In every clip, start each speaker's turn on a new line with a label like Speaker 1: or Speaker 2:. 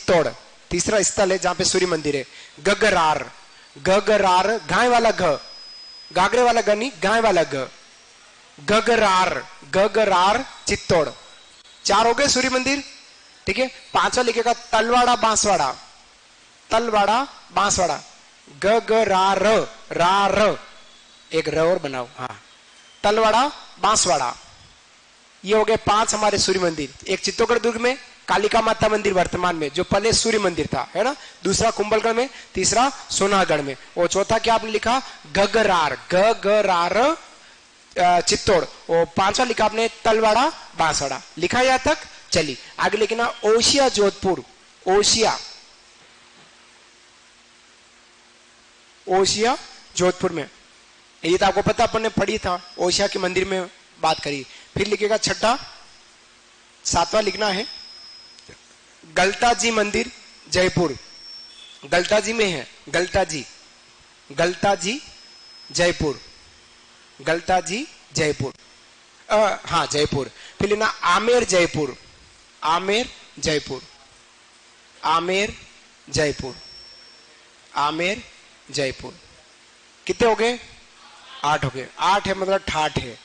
Speaker 1: चित्तौड़ तीसरा स्थल है जहां पे सूर्य मंदिर है। गगरार, गगरार गाय वाला घ, गागरे वाला ग नहीं, गाय वाला ग, गगरार, गगरार चित्तौड़। 4 हो गए सूर्य मंदिर, ठीक है। 5वां लिखेगा तलवाड़ा बांसवाड़ा, तलवाड़ा बांसवाड़ा, गगरार, रार, एक र और बनाओ, हाँ, तलवाड़ा बांसवाड़ा। ये हो गए 5 हमारे सूर्य मंदिर। एक चित्तौड़गढ़ दुर्ग में कालिका माता मंदिर वर्तमान में, जो पहले सूर्य मंदिर था, है ना। दूसरा कुंभलगढ़ में, तीसरा सोनागढ़ में, और चौथा क्या आपने लिखा, गगरार, गगरार चित्तौड़, और 5वां लिखा आपने तलवाड़ा बांसवाड़ा। लिखा यहां तक? चलिए आगे लिखना ओशिया जोधपुर, ओशिया, ओशिया जोधपुर में। ये तो आपको पता, अपन ने पढ़ी था, ओशिया के मंदिर में बात करी। फिर लिखेगा छठा, 7वां लिखना है गलताजी मंदिर जयपुर, गलताजी में है, गलताजी, गलताजी जयपुर, गलताजी जयपुर, हाँ जयपुर। फिर लेना आमेर जयपुर, आमेर जयपुर, आमेर जयपुर, आमेर जयपुर। कितने हो गए? 8 हो गए। 8 है मतलब ठाठ है,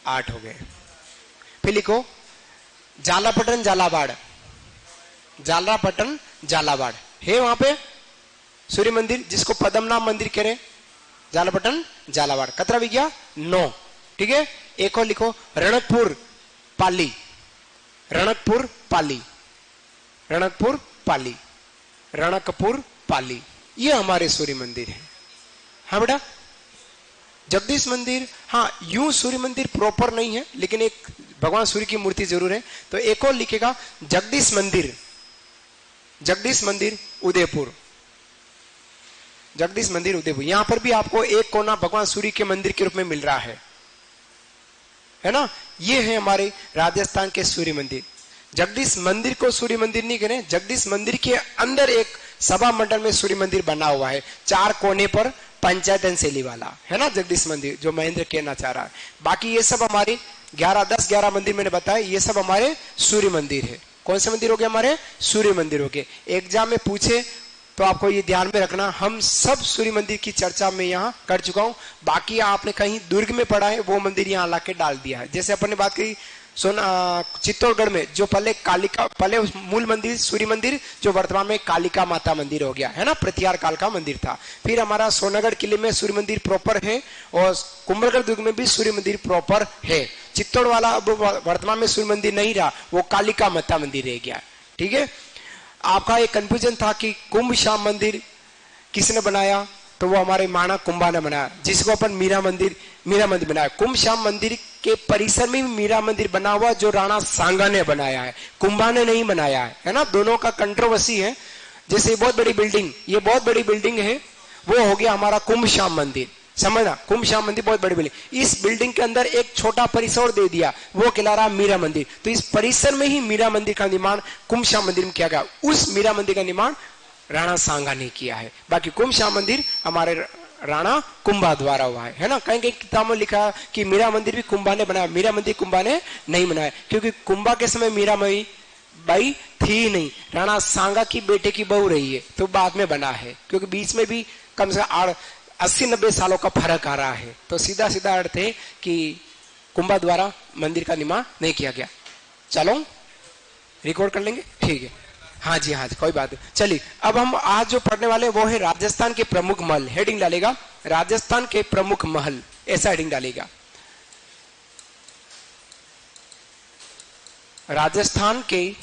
Speaker 1: 8 हो गए। फिर लिखो जालापटन जालाबाड़, जालापटन जालाबाड़ है वहां पे सूर्य मंदिर, जिसको पद्मनाभ मंदिर कह रहे, जालापटन जालाबाड़। कतरा भी गया? 9, ठीक है। एक और लिखो रणकपुर पाली, रणकपुर पाली, रणकपुर पाली, रणकपुर पाली, ये हमारे सूर्य मंदिर है। हाँ बेटा, जगदीश मंदिर, हाँ यूं सूर्य मंदिर प्रॉपर नहीं है, लेकिन एक भगवान सूर्य की मूर्ति जरूर है। तो एक और लिखेगा जगदीश मंदिर, जगदीश मंदिर उदयपुर, जगदीश मंदिर उदयपुर। यहां पर भी आपको एक कोना भगवान सूर्य के मंदिर के रूप में मिल रहा है ना। ये है हमारे राजस्थान के सूर्य मंदिर। जगदीश मंदिर को सूर्य मंदिर नहीं कह रहे, जगदीश मंदिर के अंदर एक सभा मंडल में सूर्य मंदिर बना हुआ है, 4 कोने पर पंचायतन शैली वाला, है ना जगदीश मंदिर, जो महेंद्र कहना चाह रहा है। बाकी ये सब हमारे 10-11 मंदिर मैंने बताया, ये सब हमारे सूर्य मंदिर है। कौन से मंदिर हो गए? हमारे सूर्य मंदिर हो गए। एग्जाम में पूछे तो आपको ये ध्यान में रखना, हम सब सूर्य मंदिर की चर्चा में यहाँ कर चुका हूं। बाकी आपने कहीं दुर्ग में पढ़ा है, वो मंदिर यहाँ ला के डाल दिया है। जैसे अपन ने बात करी चित्तौड़गढ़ में, जो पहले कालिका, पहले मूल मंदिर सूर्य मंदिर, जो वर्तमान में कालिका माता मंदिर हो गया है ना, प्रतिहार काल का मंदिर था। फिर हमारा सोनागढ़ किले में सूर्य मंदिर प्रॉपर है, और कुंभलगढ़ दुर्ग में भी सूर्य मंदिर प्रॉपर है। चित्तौड़ वाला अब वर्तमान में सूर्य मंदिर नहीं रहा, वो कालिका माता मंदिर रह गया, ठीक है। आपका एक कंफ्यूजन था कि कुंभ श्याम मंदिर किसने बनाया, तो वो हमारे माना कुंभा ने बनाया, जिसको अपन मीरा मंदिर बनाया। कुंभ श्याम मंदिर के परिसर में मीरा मंदिर बना हुआ, जो राणा सांगा ने बनाया है, कुंभा ने नहीं बनाया है ना। दोनों का कंट्रोवर्सी है। जैसे बहुत बड़ी बिल्डिंग, ये बहुत बड़ी बिल्डिंग है, वो हो गया हमारा कुंभ श्याम मंदिर, समझना। कुंभ श्याम मंदिर बहुत बड़ी बिल्डिंग, इस बिल्डिंग के अंदर एक छोटा परिसर दे दिया, वो कहला रहा मीरा मंदिर। तो इस परिसर में ही मीरा मंदिर का निर्माण कुंभ श्याम मंदिर में किया गया। उस मीरा मंदिर का निर्माण राणा सांगा ने किया है। बाकी कुंभ श्याम मंदिर हमारे राणा कुंभा द्वारा हुआ है ना। कहीं कहीं किताब में लिखा कि मीरा मंदिर भी कुंभा ने बनाया, मीरा मंदिर कुंभा ने नहीं बनाया, क्योंकि कुंभा के समय मीरा बाई थी नहीं, राणा सांगा की बेटे की बहू रही है, तो बाद में बना है। क्योंकि बीच में भी कम से कम 80-90 सालों का फर्क आ रहा है। तो सीधा सीधा अर्थ है कि कुंभा द्वारा मंदिर का निर्माण नहीं किया गया। चलो रिकॉर्ड कर लेंगे, ठीक है। हाँ जी, हाँ जी, कोई बात नहीं। चलिए अब हम आज जो पढ़ने वाले वो है राजस्थान के प्रमुख महल। हेडिंग डालेगा राजस्थान के प्रमुख महल, ऐसा हेडिंग डालेगा। राजस्थान के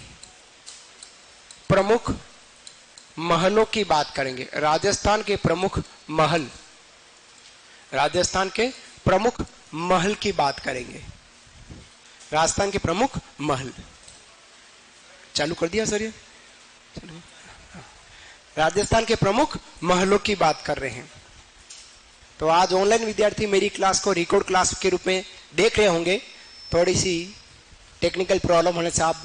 Speaker 1: प्रमुख महलों की बात करेंगे। राजस्थान के प्रमुख महल, राजस्थान के प्रमुख महल की बात करेंगे। राजस्थान के प्रमुख महल चालू कर दिया सर ये। राजस्थान के प्रमुख महलों की बात कर रहे हैं। तो आज ऑनलाइन विद्यार्थी मेरी क्लास को रिकॉर्ड क्लास के रूप में देख रहे होंगे। थोड़ी सी टेक्निकल प्रॉब्लम होने से आप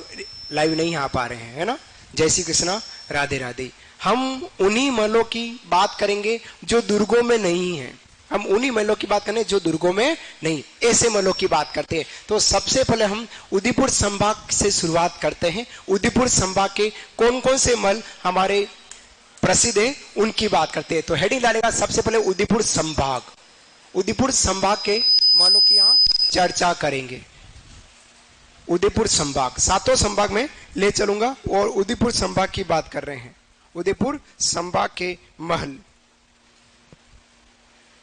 Speaker 1: लाइव नहीं आ पा रहे हैं, है ना। जय श्री कृष्णा, राधे राधे। हम उन्हीं महलों की बात करेंगे जो दुर्गों में नहीं है। हम उन्हीं महलों की बात करें जो दुर्गों में नहीं, ऐसे महलों की बात करते हैं। तो सबसे पहले हम उदयपुर संभाग से शुरुआत करते हैं। उदयपुर संभाग के कौन कौन से महल हमारे प्रसिद्ध है उनकी बात करते हैं। तो हेडिंग डालेगा सबसे पहले उदयपुर संभाग। उदयपुर संभाग के महलों की यहां चर्चा करेंगे। उदयपुर संभाग, सातों संभाग में ले चलूंगा और उदयपुर संभाग की बात कर रहे हैं। उदयपुर संभाग के महल,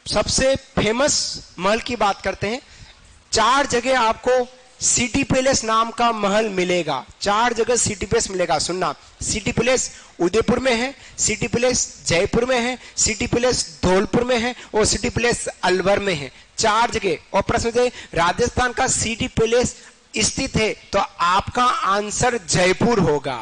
Speaker 1: सबसे फेमस महल की बात करते हैं। 4 जगह आपको सिटी पैलेस नाम का महल मिलेगा। 4 जगह सिटी पैलेस मिलेगा, सुनना। सिटी पैलेस उदयपुर में है, सिटी पैलेस जयपुर में है, सिटी पैलेस धौलपुर में है और सिटी पैलेस अलवर में है। 4 जगह। और प्रश्न राजस्थान का सिटी पैलेस स्थित है तो आपका आंसर जयपुर होगा।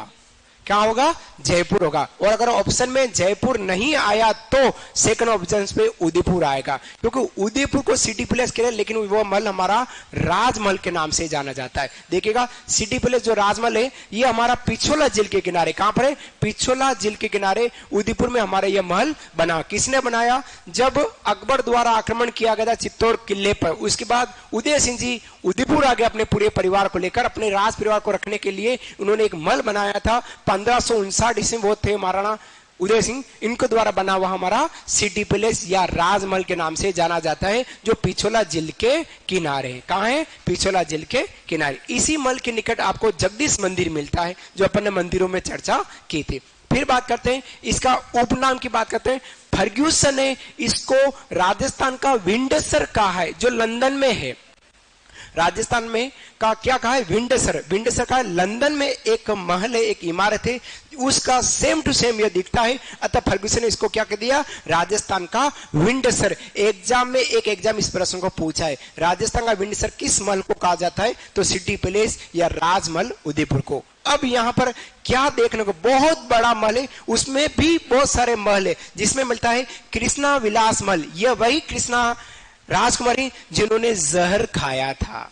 Speaker 1: क्या होगा? जयपुर होगा। और अगर ऑप्शन में जयपुर नहीं आया तो सेकंड ऑप्शन पे उदयपुर आएगा, क्योंकि उदयपुर को सिटी पैलेस कह रहे हैं लेकिन वो महल हमारा राजमहल के नाम से जाना जाता है। देखिएगा सिटी पैलेस जो राजमहल है ये हमारा पिछोला झील के किनारे, कहां पर है? पिछोला झील के किनारे उदयपुर में हमारा यह महल बना। किसने बनाया? जब अकबर द्वारा आक्रमण किया गया था चित्तौड़ किले पर, उसके बाद उदय सिंह जी उदयपुर आ गए अपने पूरे परिवार को लेकर, अपने राज परिवार को रखने के लिए उन्होंने एक महल बनाया था। 1559 ईस्वी वो थे महाराणा उदय सिंह, इनके द्वारा बना हुआ हमारा सिटी पैलेस या राजमहल के नाम से जाना जाता है, जो पिछोला झील के किनारे है। कहां है? पिछोला झील के किनारे। इसी महल के निकट आपको जगदीश मंदिर मिलता है, जो अपन ने मंदिरों में चर्चा की थी। फिर बात करते हैं इसका उपनाम की बात करते हैं। फर्ग्यूसन ने इसको राजस्थान का विंडसर कहा है, जो लंदन में है। राजस्थान में का क्या कहा है? विंडसर। विंडसर का लंदन में एक महल है, एक इमारत है, उसका सेम टू सेम यह दिखता है। अतः फर्ग्यूसन ने इसको क्या कह दिया? राजस्थान का विंडसर। एग्जाम में एक एग्जाम इस प्रश्न को पूछा है, राजस्थान का विंडसर किस महल को कहा जाता है? तो सिटी पैलेस या राजमहल उदयपुर को। अब यहां पर क्या देखने को, बहुत बड़ा महल है, उसमें भी बहुत सारे महल है, जिसमें मिलता है कृष्णा विलास महल। यह वही कृष्णा राजकुमारी जिन्होंने जहर खाया था,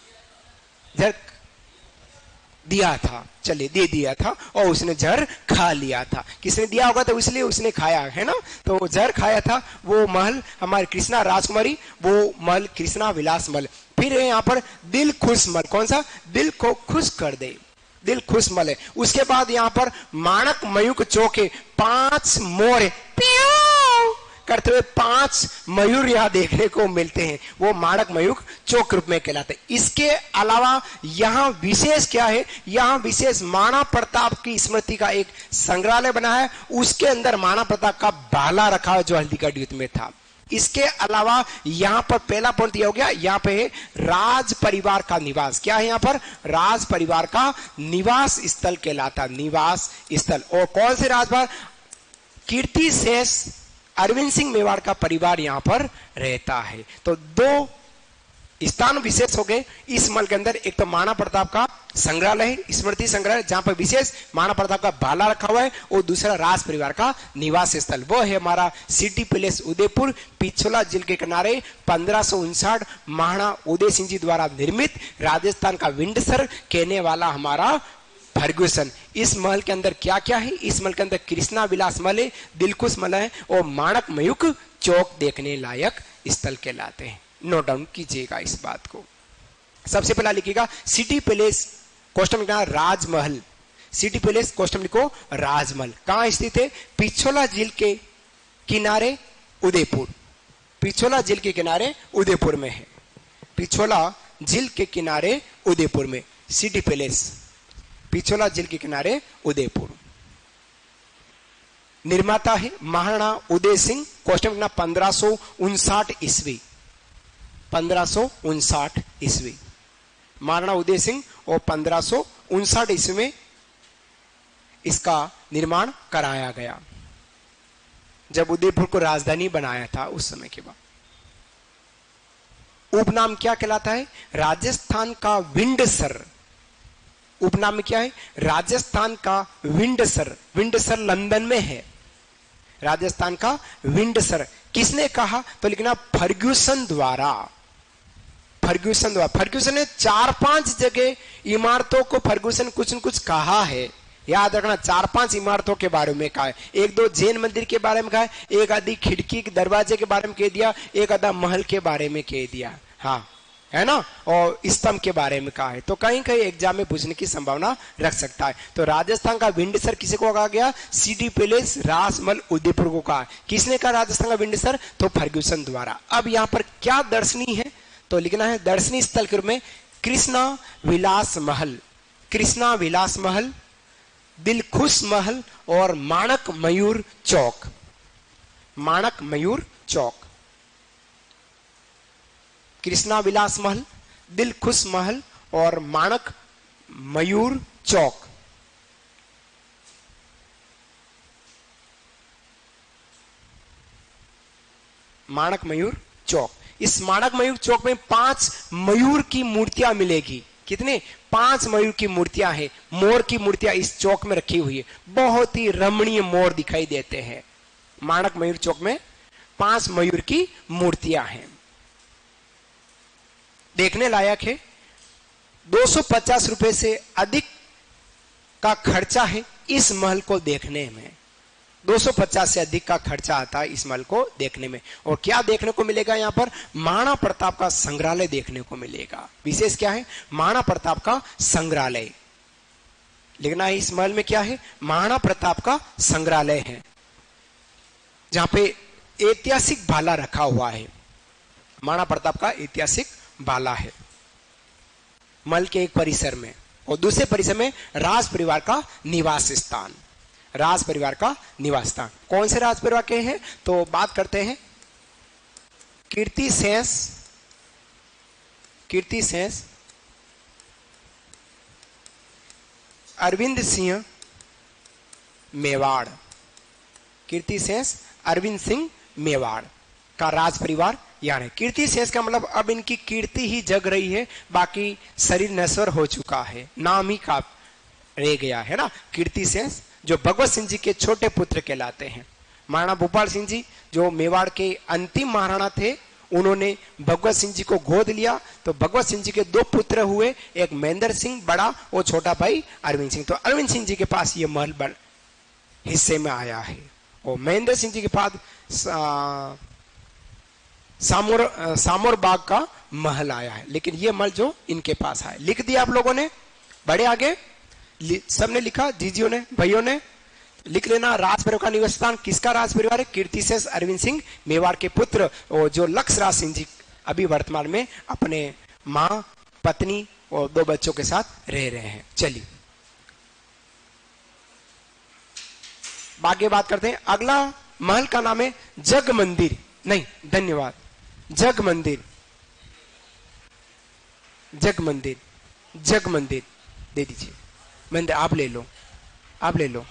Speaker 1: जहर दिया था, चलिए दे दिया था और उसने जहर खा लिया था। किसने दिया होगा तो इसलिए उसने खाया है ना, तो जहर खाया था। वो महल हमारे कृष्णा राजकुमारी, वो महल कृष्णा विलास महल। फिर है यहाँ पर दिल खुश महल। कौन सा? दिल को खुश कर दे, दिल खुश महल है। उसके बाद यहाँ पर माणक मयूख चौके 5 मोर करते हुए 5 मयूर यहां देखने को मिलते हैं, वो माणक मयूख चौक रूप में कहलाते हैं। इसके अलावा यहां विशेष क्या है? यहां विशेष महाराणा प्रताप की स्मृति का एक संग्रहालय बना है, उसके अंदर महाराणा प्रताप का भाला रखा है जो हल्दीघाटी युद्ध में था। इसके अलावा यहां पर पहला पॉइंट दिया हो गया, यहां पे है राज परिवार का निवास। क्या है यहां पर? राज परिवार का निवास स्थल कहलाता, निवास स्थल। और कौन से राजभर? कीर्ति शेष अरविंद सिंह मेवाड़ का परिवार यहां पर रहता है। तो 2 स्थान विशेष हो गए इस महल के अंदर। एक तो महाराणा प्रताप का संग्रहालय है, स्मृति संग्रहालय, जहां पर विशेष महाराणा प्रताप का भाला रखा हुआ है, और दूसरा राज परिवार का निवास स्थल, वो है हमारा सिटी पैलेस उदयपुर, पिछोला झील के किनारे। 1559 महाराणा उदय सिंह जी द्वारा निर्मित, राजस्थान का विंडसर कहने वाला हमारा फर्ग्यूसन। इस महल के अंदर क्या क्या है? इस महल के अंदर कृष्णा विलास महल है, दिलखुश महल है और माणक मयूख चौक देखने लायक स्थल कहलाते हैं। नोट डाउन कीजिएगा इस बात को। सबसे पहला लिखिएगा सिटी पैलेस, क्वेश्चन लिखना राजमहल। सिटी पैलेस क्वेश्चन लिखो राजमहल। कहां स्थित है? पिछोला झील के किनारे उदयपुर। पिछोला झील के किनारे उदयपुर में है, पिछोला झील के किनारे उदयपुर में सिटी पैलेस, पिछोला झील के किनारे उदयपुर। निर्माता है महाराणा उदय सिंह। क्वेश्चन लिखना 1559 ईस्वी, 1559 ईस्वी महाराणा उदय सिंह, और 1559 ईस्वी में इसका निर्माण कराया गया, जब उदयपुर को राजधानी बनाया था उस समय के बाद। उपनाम क्या कहलाता है? राजस्थान का विंडसर। उपनाम में क्या है? राजस्थान का विंडसर। विंडसर लंदन में है, राजस्थान का विंडसर। किसने कहा? तो लिखना फर्ग्यूसन द्वारा। फर्ग्यूसन द्वारा। फर्ग्यूसन ने 4-5 जगह इमारतों को फर्ग्यूसन कुछ न कुछ कहा है, याद रखना, 4-5 इमारतों के बारे में कहा है, 1-2 जैन मंदिर के बारे में कहा है, एक आधी खिड़की दरवाजे के बारे में कह दिया, एक आधा महल के बारे में कह दिया, हाँ है ना, और स्तंभ के बारे में कहा है। तो कहीं कहीं एग्जाम में पूछने की संभावना रख सकता है। तो राजस्थान का विंडसर किसे को कहा गया? सिटी पैलेस राजमहल उदयपुर को कहा। किसने कहा राजस्थान का विंडसर? तो फर्ग्यूसन द्वारा। अब यहाँ पर क्या दर्शनीय है तो लिखना है दर्शनीय स्थल के रूप में कृष्णा विलास महल, कृष्णा विलास महल, दिलखुश महल और माणक मयूर चौक, माणक मयूर चौक। कृष्णा विलास महल, दिलखुश महल और माणक मयूर चौक। माणक मयूर चौक। इस माणक मयूर चौक में 5 मयूर की मूर्तियां मिलेगी। कितने? 5 मयूर की मूर्तियां हैं, मोर की मूर्तियां इस चौक में रखी हुई है। बहुत ही रमणीय मोर दिखाई देते हैं। माणक मयूर चौक में 5 मयूर की मूर्तियां हैं, देखने लायक है। 250 रुपए से अधिक का खर्चा है इस महल को देखने में। 250 से अधिक का खर्चा आता है इस महल को देखने में। और क्या देखने को मिलेगा यहाँ पर? महाराणा प्रताप का संग्रहालय देखने को मिलेगा। विशेष क्या है? महाराणा प्रताप का संग्रहालय लिखना है। इस महल में क्या है? महाराणा प्रताप का संग्रहालय है, जहां पे ऐतिहासिक भाला रखा हुआ है। महाराणा प्रताप का ऐतिहासिक भाला है महल के एक परिसर में। और दूसरे परिसर में राज परिवार का निवास स्थान, राज परिवार का निवास स्थान। कौन से राज परिवार के हैं? तो बात करते हैं कीर्तिशेष, कीर्तिशेष अरविंद सिंह मेवाड़, कीर्तिशेष अरविंद सिंह मेवाड़ का राज परिवार यहाँ है। कीर्तिशेष का मतलब अब इनकी कीर्ति ही जग रही है, बाकी शरीर नश्वर हो चुका है, नाम ही का रह गया है ना। कीर्तिशेष जो भगवत सिंह जी के छोटे पुत्र कहलाते हैं। महाराणा भूपाल सिंह जी जो मेवाड़ के अंतिम महाराणा थे, उन्होंने भगवत सिंह जी को गोद लिया। तो भगवत सिंह जी के 2 पुत्र हुए, एक महेंद्र सिंह बड़ा और छोटा भाई अरविंद सिंह। तो अरविंद सिंह जी के पास ये महल हिस्से में आया है। और महेंद्र सिंह जी के पास सामोर बाग का महल आया है, लेकिन ये महल जो इनके पास है। लिख दिया आप लोगों ने? बड़े आगे सबने लिखा, जीजियों ने, भाइयों ने लिख लेना। राज परिवार का निवास स्थान किसका राज परिवार है? कीर्तिशेष अरविंद सिंह मेवाड़ के पुत्र, और जो लक्ष्यराज सिंह जी अभी वर्तमान में अपने मां, पत्नी और 2 बच्चों के साथ रह रहे हैं। चलिए आगे बात करते हैं। अगला महल का नाम है जग मंदिर, नहीं धन्यवाद, जग मंदिर, जग मंदिर, जग मंदिर दे दीजिए। मंदिर आप ले लो, आप ले लो,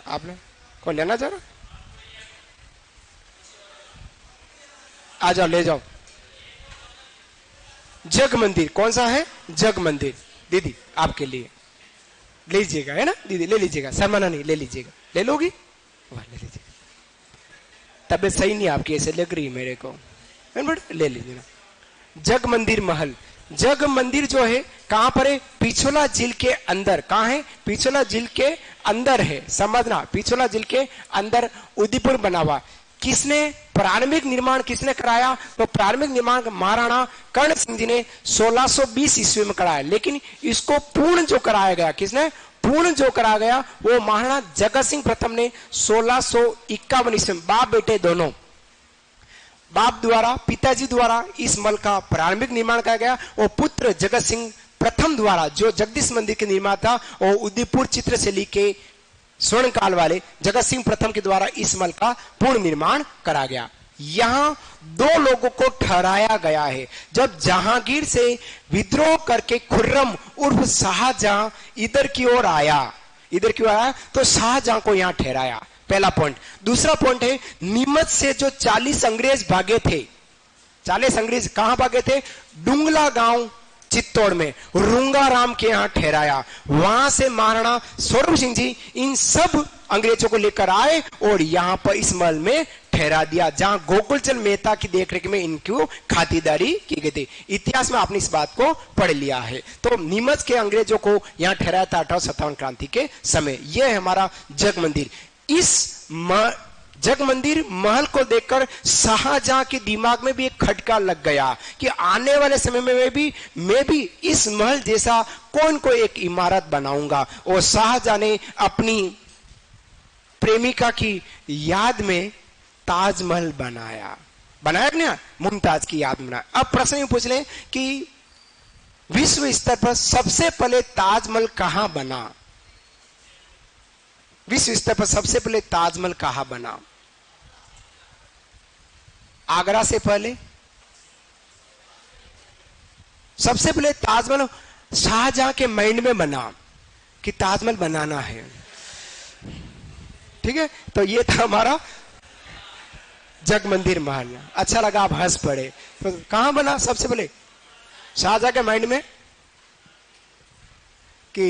Speaker 1: आप ले, कौन लेना चाह रहा? आ जाओ, ले जाओ। जग मंदिर कौन सा है? जग मंदिर दीदी आपके लिए ले लीजिएगा, है ना दीदी, ले लीजिएगा, शर्माना नहीं, ले लीजिएगा। ले लोगी? ले लीजिएगा। तबीयत सही नहीं आपकी, ऐसे लग रही है मेरे को, ले लीजिए ना। जग मंदिर महल, जग मंदिर जो है कहां पर है? पिछोला झील के अंदर। कहां है? पिछोला झील के अंदर है, समझना। पिछोला झील के अंदर उदयपुर बना हुआ। किसने प्रारंभिक निर्माण किसने कराया? तो प्रारंभिक निर्माण महाराणा कर्ण सिंह जी ने 1620 ईस्वी में कराया, लेकिन इसको पूर्ण जो कराया गया, किसने पूर्ण जो कराया गया? वो महाराणा जगत सिंह प्रथम ने 1651 ईस्वी में, बाप बेटे दोनों, बाप द्वारा, पिताजी द्वारा इस महल का प्रारंभिक निर्माण किया गया। और पुत्र जगत सिंह प्रथम द्वारा, जो जगदीश मंदिर के निर्माता और उदयपुर चित्रशैली के स्वर्ण काल वाले जगत सिंह प्रथम के द्वारा इस महल का पूर्ण निर्माण करा गया। यहां 2 लोगों को ठहराया गया है। जब जहांगीर से विद्रोह करके खुर्रम उर्फ शाहजहां इधर की ओर आया, इधर की ओर आया, तो शाहजहां को यहां ठहराया। पहला पॉइंट। दूसरा पॉइंट है, नीमच से जो 40 अंग्रेज भागे थे, 40 अंग्रेज कहां भागे थे? डुंगला गांव चित्तौड़ में रूंगाराम के यहाँ ठहराया। वहां से महाराणा स्वरूप सिंह जी इन सब अंग्रेजों को लेकर आए और यहां पर इस महल में ठहरा दिया, जहां गोकुलचंद मेहता की देखरेख में इनकी खातिरदारी की गई थी। इतिहास में आपने इस बात को पढ़ लिया है। तो नीमच के अंग्रेजों को यहां ठहराया था 1857 क्रांति के समय। यह है हमारा जग मंदिर। इस जग मंदिर महल को देखकर शाहजहां के दिमाग में भी एक खटका लग गया कि आने वाले समय में मैं भी इस महल जैसा कोई एक इमारत बनाऊंगा। और शाहजहां ने अपनी प्रेमिका की याद में ताजमहल बनाया ना, मुमताज की याद में बनाया। अब प्रश्न ये पूछ लें कि विश्व स्तर पर सबसे पहले ताजमहल कहां बना? विश्व स्तर पर सबसे पहले ताजमहल कहां बना? आगरा से पहले सबसे पहले ताजमहल शाहजहां के माइंड में बना कि ताजमहल बनाना है। ठीक है, तो ये था हमारा जग मंदिर महल। अच्छा लगा, आप हंस पड़े। तो कहां बना सबसे पहले? शाहजहां के माइंड में कि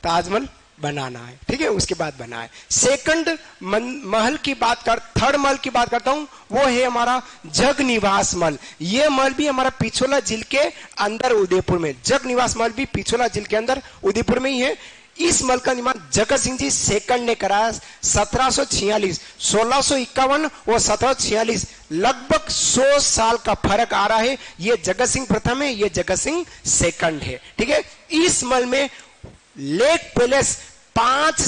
Speaker 1: ताजमहल बनाना है। ठीक है, उसके बाद बना है। सेकंड महल की बात थर्ड महल की बात करता हूं, वो है हमारा जग निवास महल। ये महल भी हमारा पिछोला जिले के अंदर उदयपुर में, जग निवास महल भी पिछोला जिले के अंदर उदयपुर में ही है। इस महल का निर्माण जगत सिंह जी सेकंड ने कराया 1746, 1651 और 1746, लगभग 100 साल का फर्क आ रहा है। ये जगत सिंह प्रथम है, ये जगत सिंह सेकंड है। ठीक है, इस महल में लेक पैलेस 5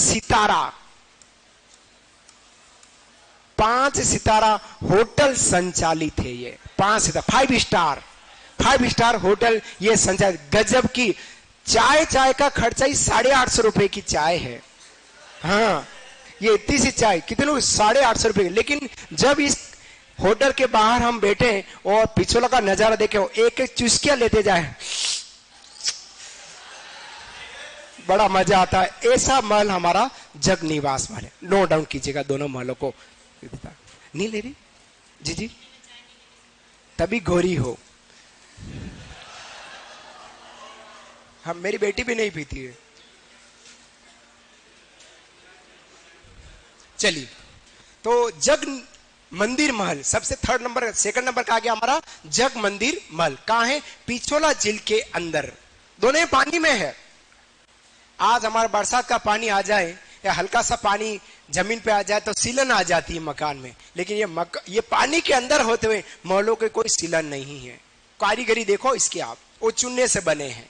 Speaker 1: सितारा होटल संचालित है। ये 5 सितारा 5 स्टार होटल ये संचालित। गजब की चाय का खर्चा ही 850 रुपए की चाय है। हाँ, ये इतनी सी चाय कितने लोग 850 रुपए। लेकिन जब इस होटल के बाहर हम बैठे और पिछोला का नजारा देखे, एक एक चुस्कियां लेते जाए, बड़ा मजा आता है। ऐसा महल हमारा जग निवास महल है। नोट डाउन कीजिएगा दोनों महलों को। नहीं ले रही जी, तभी गोरी हो। हम, मेरी बेटी भी नहीं पीती है। चलिए, तो जग मंदिर महल सबसे थर्ड नंबर, सेकंड नंबर का आ गया हमारा जग मंदिर महल। कहां है? पिछोला जिले के अंदर। दोनों पानी में है। आज हमारा बरसात का पानी आ जाए या हल्का सा पानी जमीन पे आ जाए तो सीलन आ जाती है मकान में, लेकिन ये पानी के अंदर होते हुए महलों के कोई सीलन नहीं है। कारीगरी देखो इसकी, आप वो चुनने से बने हैं,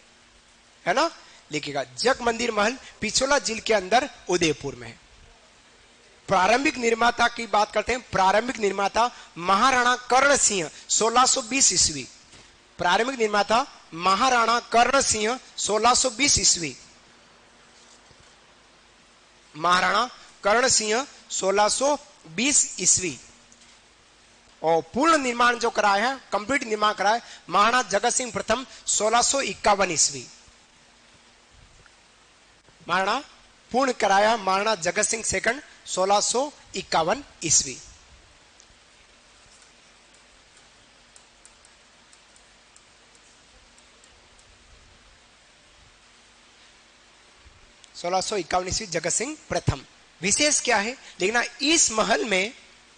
Speaker 1: है ना। लिखिएगा जग मंदिर महल पिछोला जिले के अंदर उदयपुर में है। प्रारंभिक निर्माता की बात करते हैं। प्रारंभिक निर्माता महाराणा कर्ण सिंह 1620 ईस्वी। प्रारंभिक निर्माता महाराणा कर्ण सिंह 1620 ईस्वी। महाराणा कर्ण सिंह 1620 ईस्वी। और पूर्ण निर्माण जो कराया है, कंप्लीट निर्माण कराया महाराणा जगत सिंह प्रथम 1651 ईस्वी। महाराणा पूर्ण कराया महाराणा जगत सिंह सेकंड 1651 ईस्वी। ईस्वी जगत सिंह प्रथम। विशेष क्या है देखना, इस महल में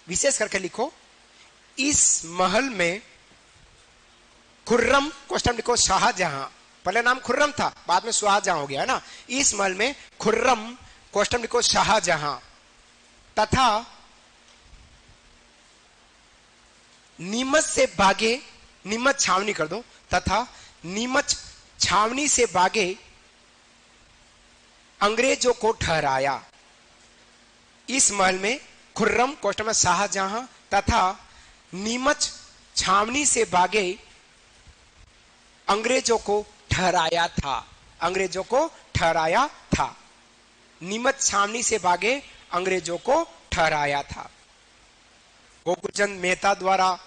Speaker 1: विशेष करके लिखो, इस महल में खुर्रम क्वेश्चन लिखो शाहजहां, पहले नाम खुर्रम था बाद में शाहजहां हो गया है ना। इस महल में खुर्रम क्वेश्चन लिखो शाहजहां तथा नीमच से भागे, नीमच छावनी कर दो, तथा नीमच छावनी से भागे अंग्रेजों को ठहराया। इस महल में खुर्रम क्वेश्चन में शाहजहां तथा नीमच छावनी से भागे अंग्रेजों को ठहराया था। अंग्रेजों को ठहराया था। नीमच छावनी से भागे अंग्रेजों को ठहराया था। गोकुलचंद मेहता द्वारा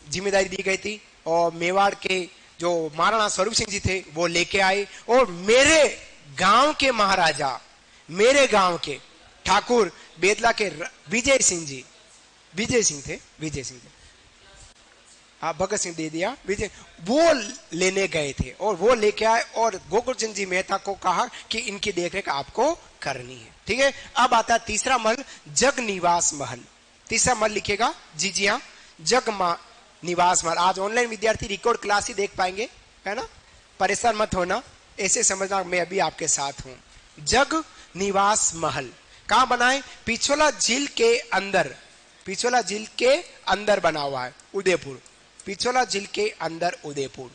Speaker 1: जिम्मेदारी दी गई थी और मेवाड़ के जो महाराणा स्वरूप सिंह जी थे वो लेके आए और मेरे गांव के महाराजा, मेरे गांव के ठाकुर बेदला के विजय सिंह जी, विजय सिंह थे हाँ भगत सिंह दे दिया, विजय वो लेने गए थे और वो लेके आए और गोकुल चंद जी मेहता को कहा कि इनकी देखरेख आपको करनी है। ठीक है, अब आता है तीसरा महल, जग निवास महल। तीसरा महल लिखेगा जी, जी हाँ, जग निवास महल। आज ऑनलाइन विद्यार्थी रिकॉर्ड क्लास ही देख पाएंगे, है ना, परेशान मत होना, ऐसे समझना मैं अभी आपके साथ हूं। जग निवास महल कहां बना है? पिछोला झील के अंदर, पिछोला झील के अंदर बना हुआ है, उदयपुर। पिछोला झील के अंदर उदयपुर,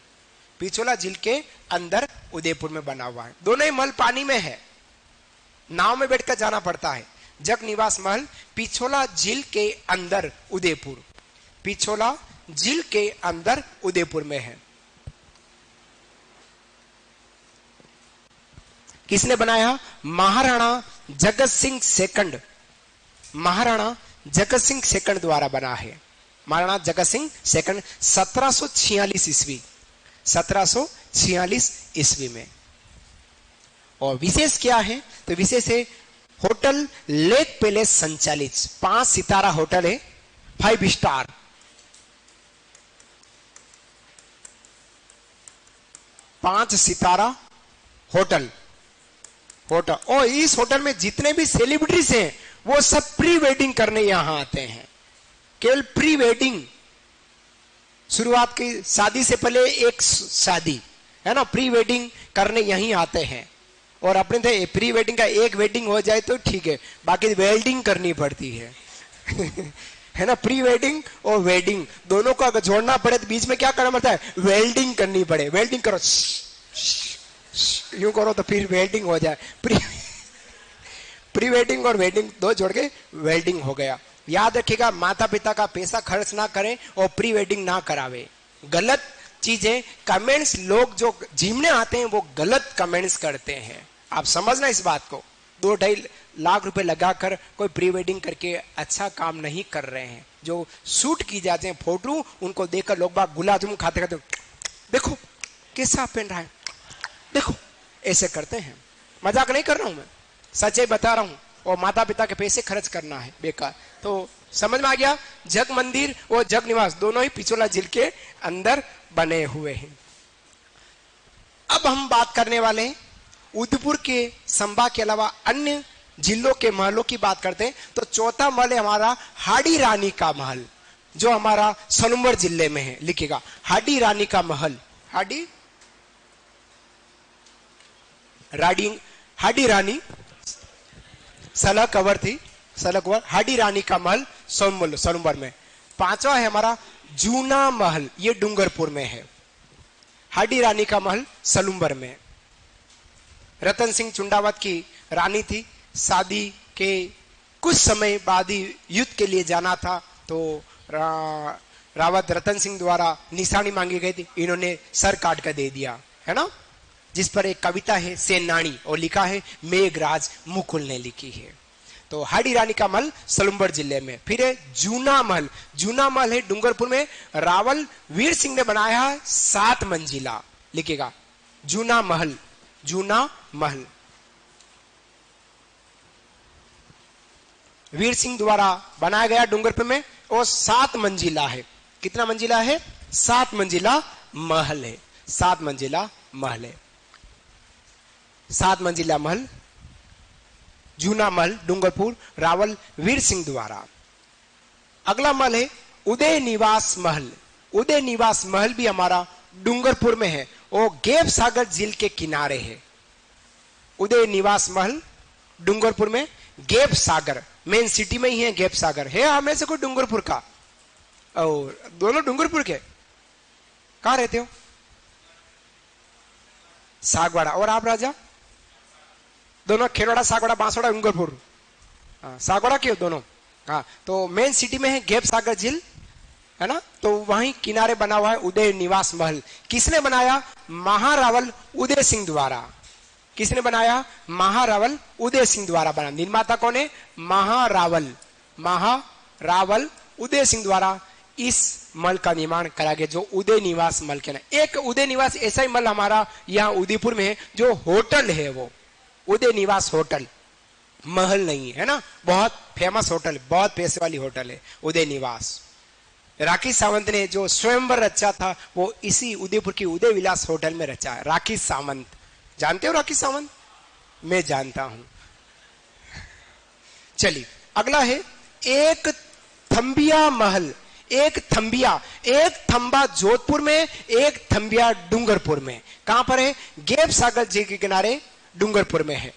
Speaker 1: पिछोला झील के अंदर उदयपुर में बना हुआ है। दोनों ही महल पानी में है, नाव में बैठकर जाना पड़ता है। जग निवास महल पिछोला झील के अंदर उदयपुर, पिछोला झील के अंदर उदयपुर में है। किसने बनाया? महाराणा जगत सिंह सेकंड, महाराणा जगत सिंह सेकंड द्वारा बना है। महाराणा जगत सिंह सेकंड 1746 ईस्वी, 1746 ईस्वी में। और विशेष क्या है? तो विशेष है होटल लेक पैलेस संचालित, 5 सितारा होटल है, 5 स्टार। पांच सितारा होटल, होटल। और इस होटल में जितने भी सेलिब्रिटीज हैं वो सब प्री वेडिंग करने यहां आते हैं, केवल प्री वेडिंग। शुरुआत की शादी से पहले एक शादी है ना, प्री वेडिंग करने यहीं आते हैं। और अपने थे प्री वेडिंग का एक वेडिंग हो जाए तो ठीक है, बाकी वेल्डिंग करनी पड़ती है है ना, प्री वेडिंग और वेडिंग दोनों को अगर जोड़ना पड़े तो बीच में क्या करना पड़ता है? वेल्डिंग करनी पड़े। वेल्डिंग करो, यूं करो तो फिर वेल्डिंग हो जाए। प्री वेडिंग और वेडिंग दो जोड़ के वेल्डिंग हो गया। याद रखिएगा, माता पिता का पैसा खर्च ना करें और प्री वेडिंग ना करावे। गलत चीजें कमेंट्स, लोग जो झीमने आते हैं वो गलत कमेंट्स करते हैं, आप समझना इस बात को। 2-2.5 लाख रुपए लगाकर कोई प्री वेडिंग करके अच्छा काम नहीं कर रहे हैं। जो शूट की जाते हैं फोटो, उनको देखकर लोग बाग गुलाब जामुन खाते खाते देखो कैसा पहन रहा है, देखो ऐसे करते हैं। मजाक नहीं कर रहा हूं मैं, सच्चाई बता रहा हूं। और माता पिता के पैसे खर्च करना है बेकार। तो समझ में आ गया, जग मंदिर और जग निवास दोनों ही पिछोला झील के अंदर बने हुए हैं। अब हम बात करने वाले हैं उदयपुर के संभा के अलावा अन्य जिलों के महलों की बात करते हैं। तो चौथा महल है हमारा हाडी रानी का महल, जो हमारा सोनभद्र जिले में है। लिखिएगा हाडी रानी का महल, हाडी रानी सलह कवर थी, सलह कवर। हाडी रानी का महल सोनभद्र में। पांचवा है हमारा जूना महल, ये डूंगरपुर में है। हाडी रानी का महल सोनभद्र में। रतन सिंह चुंडावत की रानी थी, शादी के कुछ समय बाद ही युद्ध के लिए जाना था, तो रावत रतन सिंह द्वारा निशानी मांगी गई थी, इन्होंने सर काट कर दे दिया, है ना। जिस पर एक कविता है सेनानी, और लिखा है मेघराज मुकुल ने लिखी है। तो हाडी रानी का महल सोनभद्र जिले में। फिर है जूना महल, जूना महल है डूंगरपुर में, रावल वीर सिंह ने बनाया है 7 मंजिला। लिखिएगा जूना महल, जूना महल वीर सिंह द्वारा बनाया गया डूंगरपुर में, और 7 मंजिला है। कितना मंजिला है? 7 मंजिला महल है, 7 मंजिला महल है, 7 मंजिला महल जूना महल डूंगरपुर, रावल वीर सिंह द्वारा। अगला महल है उदय निवास महल। उदय निवास महल भी हमारा डूंगरपुर में है, और गैप सागर झील के किनारे है। उदय निवास महल डूंगरपुर में, गैप सागर मेन सिटी में ही है। गैप सागर है हमें से कोई डूंगरपुर का? और दोनों डूंगरपुर के। कहां रहते हो? सागवाड़ा। और आप राजा? दोनों खेरवाड़ा, सागवाड़ा, बांसवाड़ा, डूंगरपुर। सागवाड़ा के दोनों। हाँ, तो मेन सिटी में है गैप सागर झील, है ना। तो वहीं किनारे बना हुआ है उदय निवास महल। किसने बनाया? महारावल उदय सिंह द्वारा। किसने बनाया? महारावल उदय सिंह द्वारा बना। निर्माता कौन है? महारावल, महारावल उदय सिंह द्वारा इस महल का निर्माण करा गया, जो उदय निवास महल के नाम। एक उदय निवास ऐसा ही महल हमारा यहाँ उदयपुर में है, जो होटल है, वो उदय निवास होटल, महल नहीं है ना। बहुत फेमस होटल, बहुत पैसे वाली होटल है उदय निवास। राखी सावंत ने जो स्वयंवर रचा था वो इसी उदयपुर की उदय विलास होटल में रचा है। राखी सावंत, जानते हो राखी सावंत? मैं जानता हूं। चलिए अगला है एक थंबिया महल। एक थंबिया, एक थंबा जोधपुर में, एक थंबिया डूंगरपुर में। कहां पर है? गेप सागर झील के किनारे डूंगरपुर में है।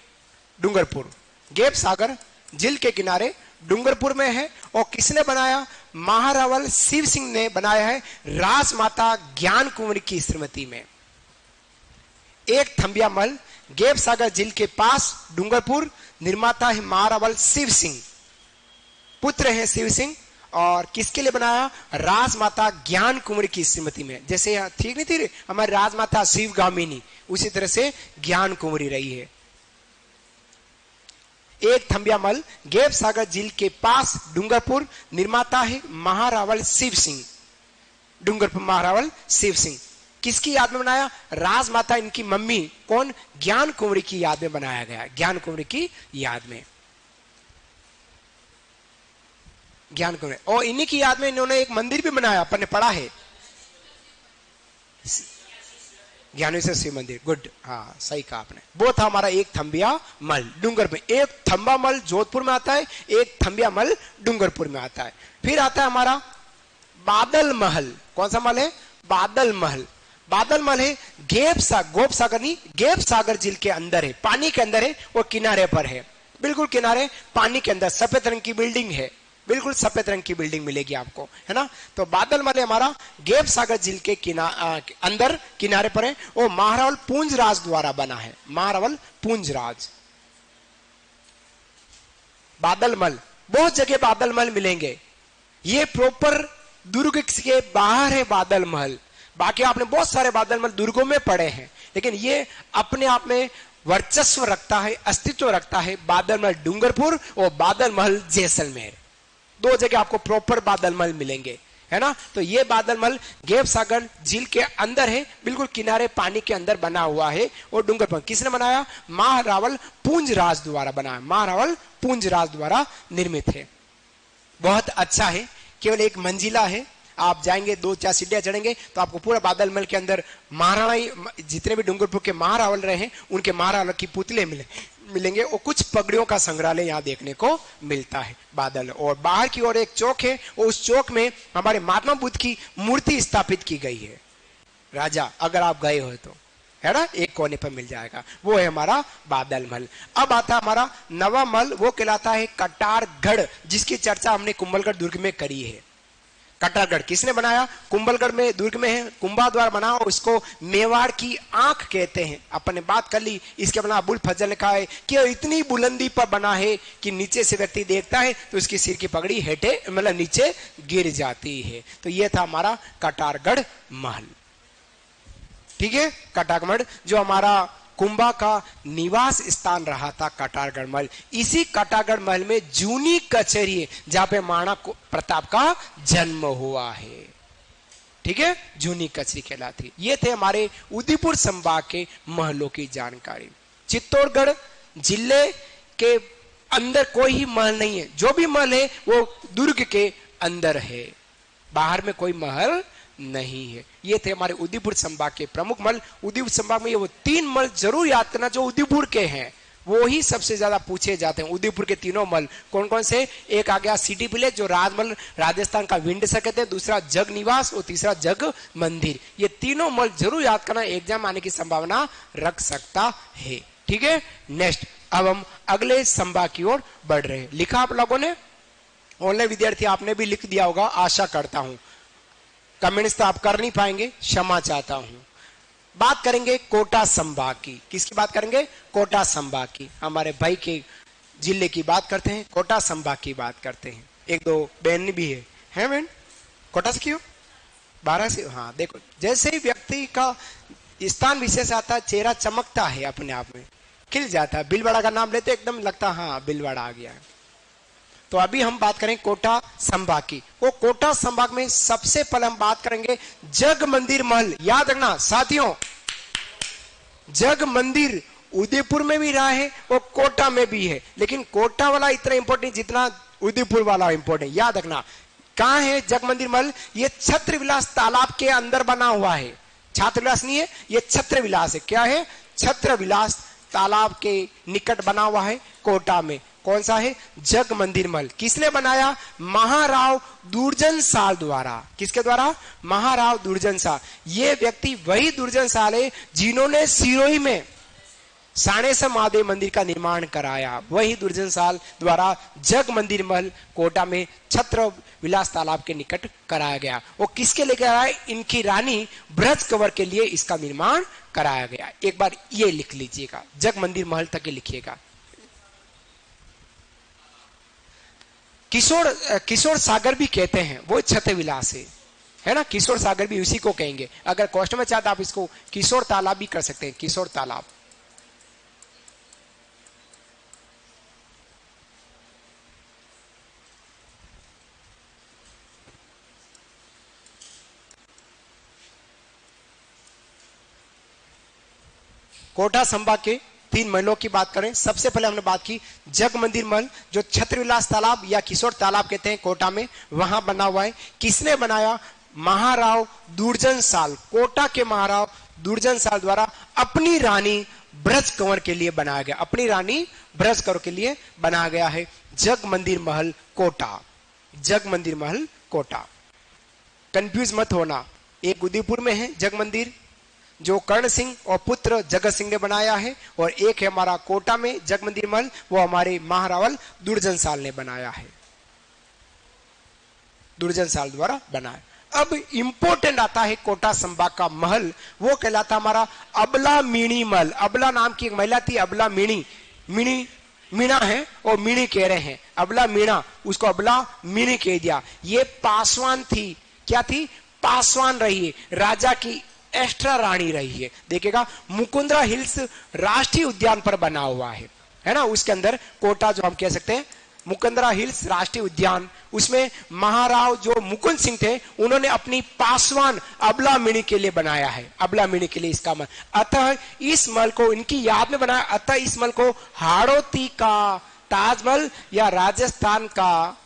Speaker 1: डूंगरपुर, गेप सागर झील के किनारे डूंगरपुर में है। और किसने बनाया? महारावल शिव सिंह ने बनाया है, राजमाता ज्ञान कुंवरी की श्रीमती में। एक थंबिया महल गेप सागर झील के पास डूंगरपुर, निर्माता है महारावल शिव सिंह, पुत्र है शिव सिंह। और किसके लिए बनाया? राजमाता ज्ञान कुंवरी की श्रीमती में। जैसे ठीक नहीं थी हमारी राजमाता शिवगामिनी, उसी तरह से ज्ञान कुंवरी रही है। एक थंबिया महल गेप सागर झील के पास डूंगरपुर, निर्माता है महारावल शिव सिंह। डूंगरपुर महारावल शिव सिंह किसकी याद में बनाया? राजमाता इनकी मम्मी कौन? ज्ञान कुंवरी की याद में बनाया गया। ज्ञान कुंवरी की याद में, ज्ञान कुंवरी। और इन्हीं की याद में इन्होंने एक मंदिर भी बनाया, अपन ने पढ़ा है, ज्ञानेश्वर शिव मंदिर। गुड, हाँ सही कहा आपने। वो था हमारा एक थंबिया महल डूंगर में। एक थंबा महल जोधपुर में आता है, एक थंबिया महल डूंगरपुर में आता है। फिर आता है हमारा बादल महल। कौन सा महल है? बादल महल। बादल महल है गेप सागर नहीं, गेप सागर झील के अंदर है, पानी के अंदर है, वो किनारे पर है, बिल्कुल किनारे पानी के अंदर। सफेद रंग की बिल्डिंग है, बिल्कुल सफेद रंग की बिल्डिंग मिलेगी आपको, है ना। तो बादल महल हमारा गेप सागर झील के अंदर किनारे पर है। वो महारावल पूंजराज द्वारा बना है, महारावल पूंजराज। बादल महल, बहुत जगह बादल महल मिलेंगे। ये प्रॉपर दुर्ग के बाहर है बादल महल। बाकी आपने बहुत सारे बादल महल दुर्गों में पड़े हैं, लेकिन ये अपने आप में वर्चस्व रखता है, अस्तित्व रखता है। बादल महल डूंगरपुर और बादल महल जैसलमेर, दो जगह आपको प्रॉपर बादल महल मिलेंगे, है ना। तो ये बादल महल गेप सागर झील के अंदर है, बिल्कुल किनारे पानी के अंदर बना हुआ है। और डूंगरपुर किसने बनाया? महारावल पूंजराज द्वारा बनाया, महारावल पूंजराज द्वारा निर्मित है। बहुत अच्छा है, केवल एक मंजिला है। आप जाएंगे, 2-4 सीढ़ियां चढ़ेंगे तो आपको पूरा बादल महल के अंदर महाराणा, जितने भी डूंगरपुर के महारावल रहे हैं उनके महारावल की पुतले मिलेंगे। और कुछ पगड़ियों का संग्रहालय यहाँ देखने को मिलता है बादल। और बाहर की ओर एक चौक है, और उस चौक में हमारे महात्मा बुद्ध की मूर्ति स्थापित की गई है। राजा, अगर आप गए हो तो, है ना, एक कोने पर मिल जाएगा। वो है हमारा बादल महल। अब आता हमारा नवा महल, वो कहलाता है कटारगढ़, जिसकी चर्चा हमने कुंभलगढ़ दुर्ग में करी है। कटारगढ़ किसने बनाया? कुंभलगढ़ में दुर्ग में है, कुंभा द्वारा बना। उसको मेवाड़ की आंख कहते हैं। अपन ने बात कर ली, इसके बना अबुल फजल ने कहा है कि इतनी बुलंदी पर बना है कि नीचे से व्यक्ति देखता है तो उसकी सिर की पगड़ी हेठे मतलब नीचे गिर जाती है। तो यह था हमारा कटारगढ़ महल। ठीक है, कटारगढ़ महल जो हमारा कुंभा का निवास स्थान रहा था, कटारगढ़ महल। इसी कटारगढ़ महल में जूनी कचहरी है, जहां पे महाराणा प्रताप का जन्म हुआ है। ठीक है, जूनी कचहरी कहलाती। ये थे हमारे उदयपुर संभाग के महलों की जानकारी। चित्तौड़गढ़ जिले के अंदर कोई ही महल नहीं है, जो भी महल है वो दुर्ग के अंदर है, बाहर में कोई महल नहीं है। ये थे हमारे उदयपुर संभाग के प्रमुख महल। उदयपुर संभाग में ये वो 3 महल जरूर याद करना जो उदयपुर के हैं, वो ही सबसे ज्यादा पूछे जाते हैं। उदयपुर के 3 महल कौन कौन से? एक आ गया सिटी पैलेस, जो राजमहल राजस्थान का विंडसर कहते हैं, दूसरा जग निवास और तीसरा जग मंदिर। ये 3 महल जरूर याद करना, एग्जाम आने की संभावना रख सकता है। ठीक है, नेक्स्ट अब हम अगले संभाग की ओर बढ़ रहे हैं। लिखा आप लोगों ने? ऑनलाइन विद्यार्थी आपने भी लिख दिया होगा, आशा करता हूं। कमेंट्स तो आप कर नहीं पाएंगे, क्षमा चाहता हूं। बात करेंगे कोटा संभाग की। किसकी बात करेंगे? कोटा संभाग की। हमारे भाई के जिले की बात करते हैं, कोटा संभाग की बात करते हैं। 1-2 बहन भी है बहन? कोटा से क्यों? 12 से। हाँ देखो, जैसे ही व्यक्ति का स्थान विशेष आता है, चेहरा चमकता है, अपने आप में खिल जाता है। भीलवाड़ा का नाम लेते एकदम लगता है हाँ भीलवाड़ा आ गया है। तो अभी हम बात करें कोटा संभाग की। वो कोटा संभाग में सबसे पहले हम बात करेंगे जग मंदिर महल। याद रखना साथियों, जग मंदिर उदयपुर में भी रहा है और कोटा में भी है, लेकिन कोटा वाला इतना इंपॉर्टेंट जितना उदयपुर वाला इंपॉर्टेंट। याद रखना, कहां है जग मंदिर महल? ये छत्रविलास तालाब के अंदर बना हुआ है। छात्रविलास नहीं है, ये छत्रविलास है। क्या है? छत्रविलास तालाब के निकट बना हुआ है कोटा में। कौन सा है? जग मंदिर महल। किसने बनाया? महाराव दुर्जन साल द्वारा। किसके द्वारा? महाराव दुर्जन साल। ये व्यक्ति वही दुर्जन साल है जिन्होंने सिरोही में साणेश्वर महादेव मंदिर का निर्माण कराया। वही दुर्जन साल द्वारा जग मंदिर महल कोटा में छत्र विलास तालाब के निकट कराया गया। वो किसके लिए कराया? इनकी रानी ब्रज कंवर के लिए इसका निर्माण कराया गया। एक बार ये लिख लीजिएगा, जग मंदिर महल तक लिखिएगा। किशोर सागर भी कहते हैं, वो छत्र विलास है ना। किशोर सागर भी उसी को कहेंगे। अगर क्वेश्चन में चाहते आप इसको किशोर तालाब भी कर सकते हैं, किशोर तालाब। कोटा संभाग के 3 महलों की बात करें। सबसे पहले हमने बात की जग मंदिर महल, जो छत्रविलास तालाब या किशोर तालाब कहते हैं, कोटा में वहां बना हुआ है। किसने बनाया? महाराव दुर्जन साल। कोटा के महाराव दुर्जन साल द्वारा अपनी रानी ब्रज कंवर के लिए बनाया गया। अपनी रानी ब्रज कंवर के लिए बनाया गया है जग मंदिर महल कोटा। जग मंदिर महल कोटा, कंफ्यूज मत होना। एक उदयपुर में है जग मंदिर, जो कर्ण सिंह और पुत्र जगत सिंह ने बनाया है, और एक है हमारा कोटा में जग मंदिर महल, वो हमारे महारावल दुर्जन साल ने बनाया है। दुर्जन साल द्वारा बनाया। अब इंपोर्टेंट आता है कोटा संभाग का महल, वो कहलाता हमारा अबला मीणी महल। अबला नाम की एक महिला थी, अबला मीणी। मीणा है और मीणी कह रहे हैं, अबला मीणा, उसको अबला मीणी कह दिया। ये पासवान थी। क्या थी? पासवान रही है, राजा की एक्स्ट्रा रानी रही है। देखिएगा मुकुंदरा हिल्स राष्ट्रीय उद्यान पर बना हुआ है ना। उसके अंदर कोटा, जो हम कह सकते हैं मुकुंदरा हिल्स राष्ट्रीय उद्यान, उसमें महाराव जो मुकुंद सिंह थे, उन्होंने अपनी पासवान अबला मिणी के लिए बनाया है। अबला मिणी के लिए इसका महल। अतः इस महल को इनकी याद में बनाया। अतः इस महल को हाड़ौती का ताजमहल या राजस्थान का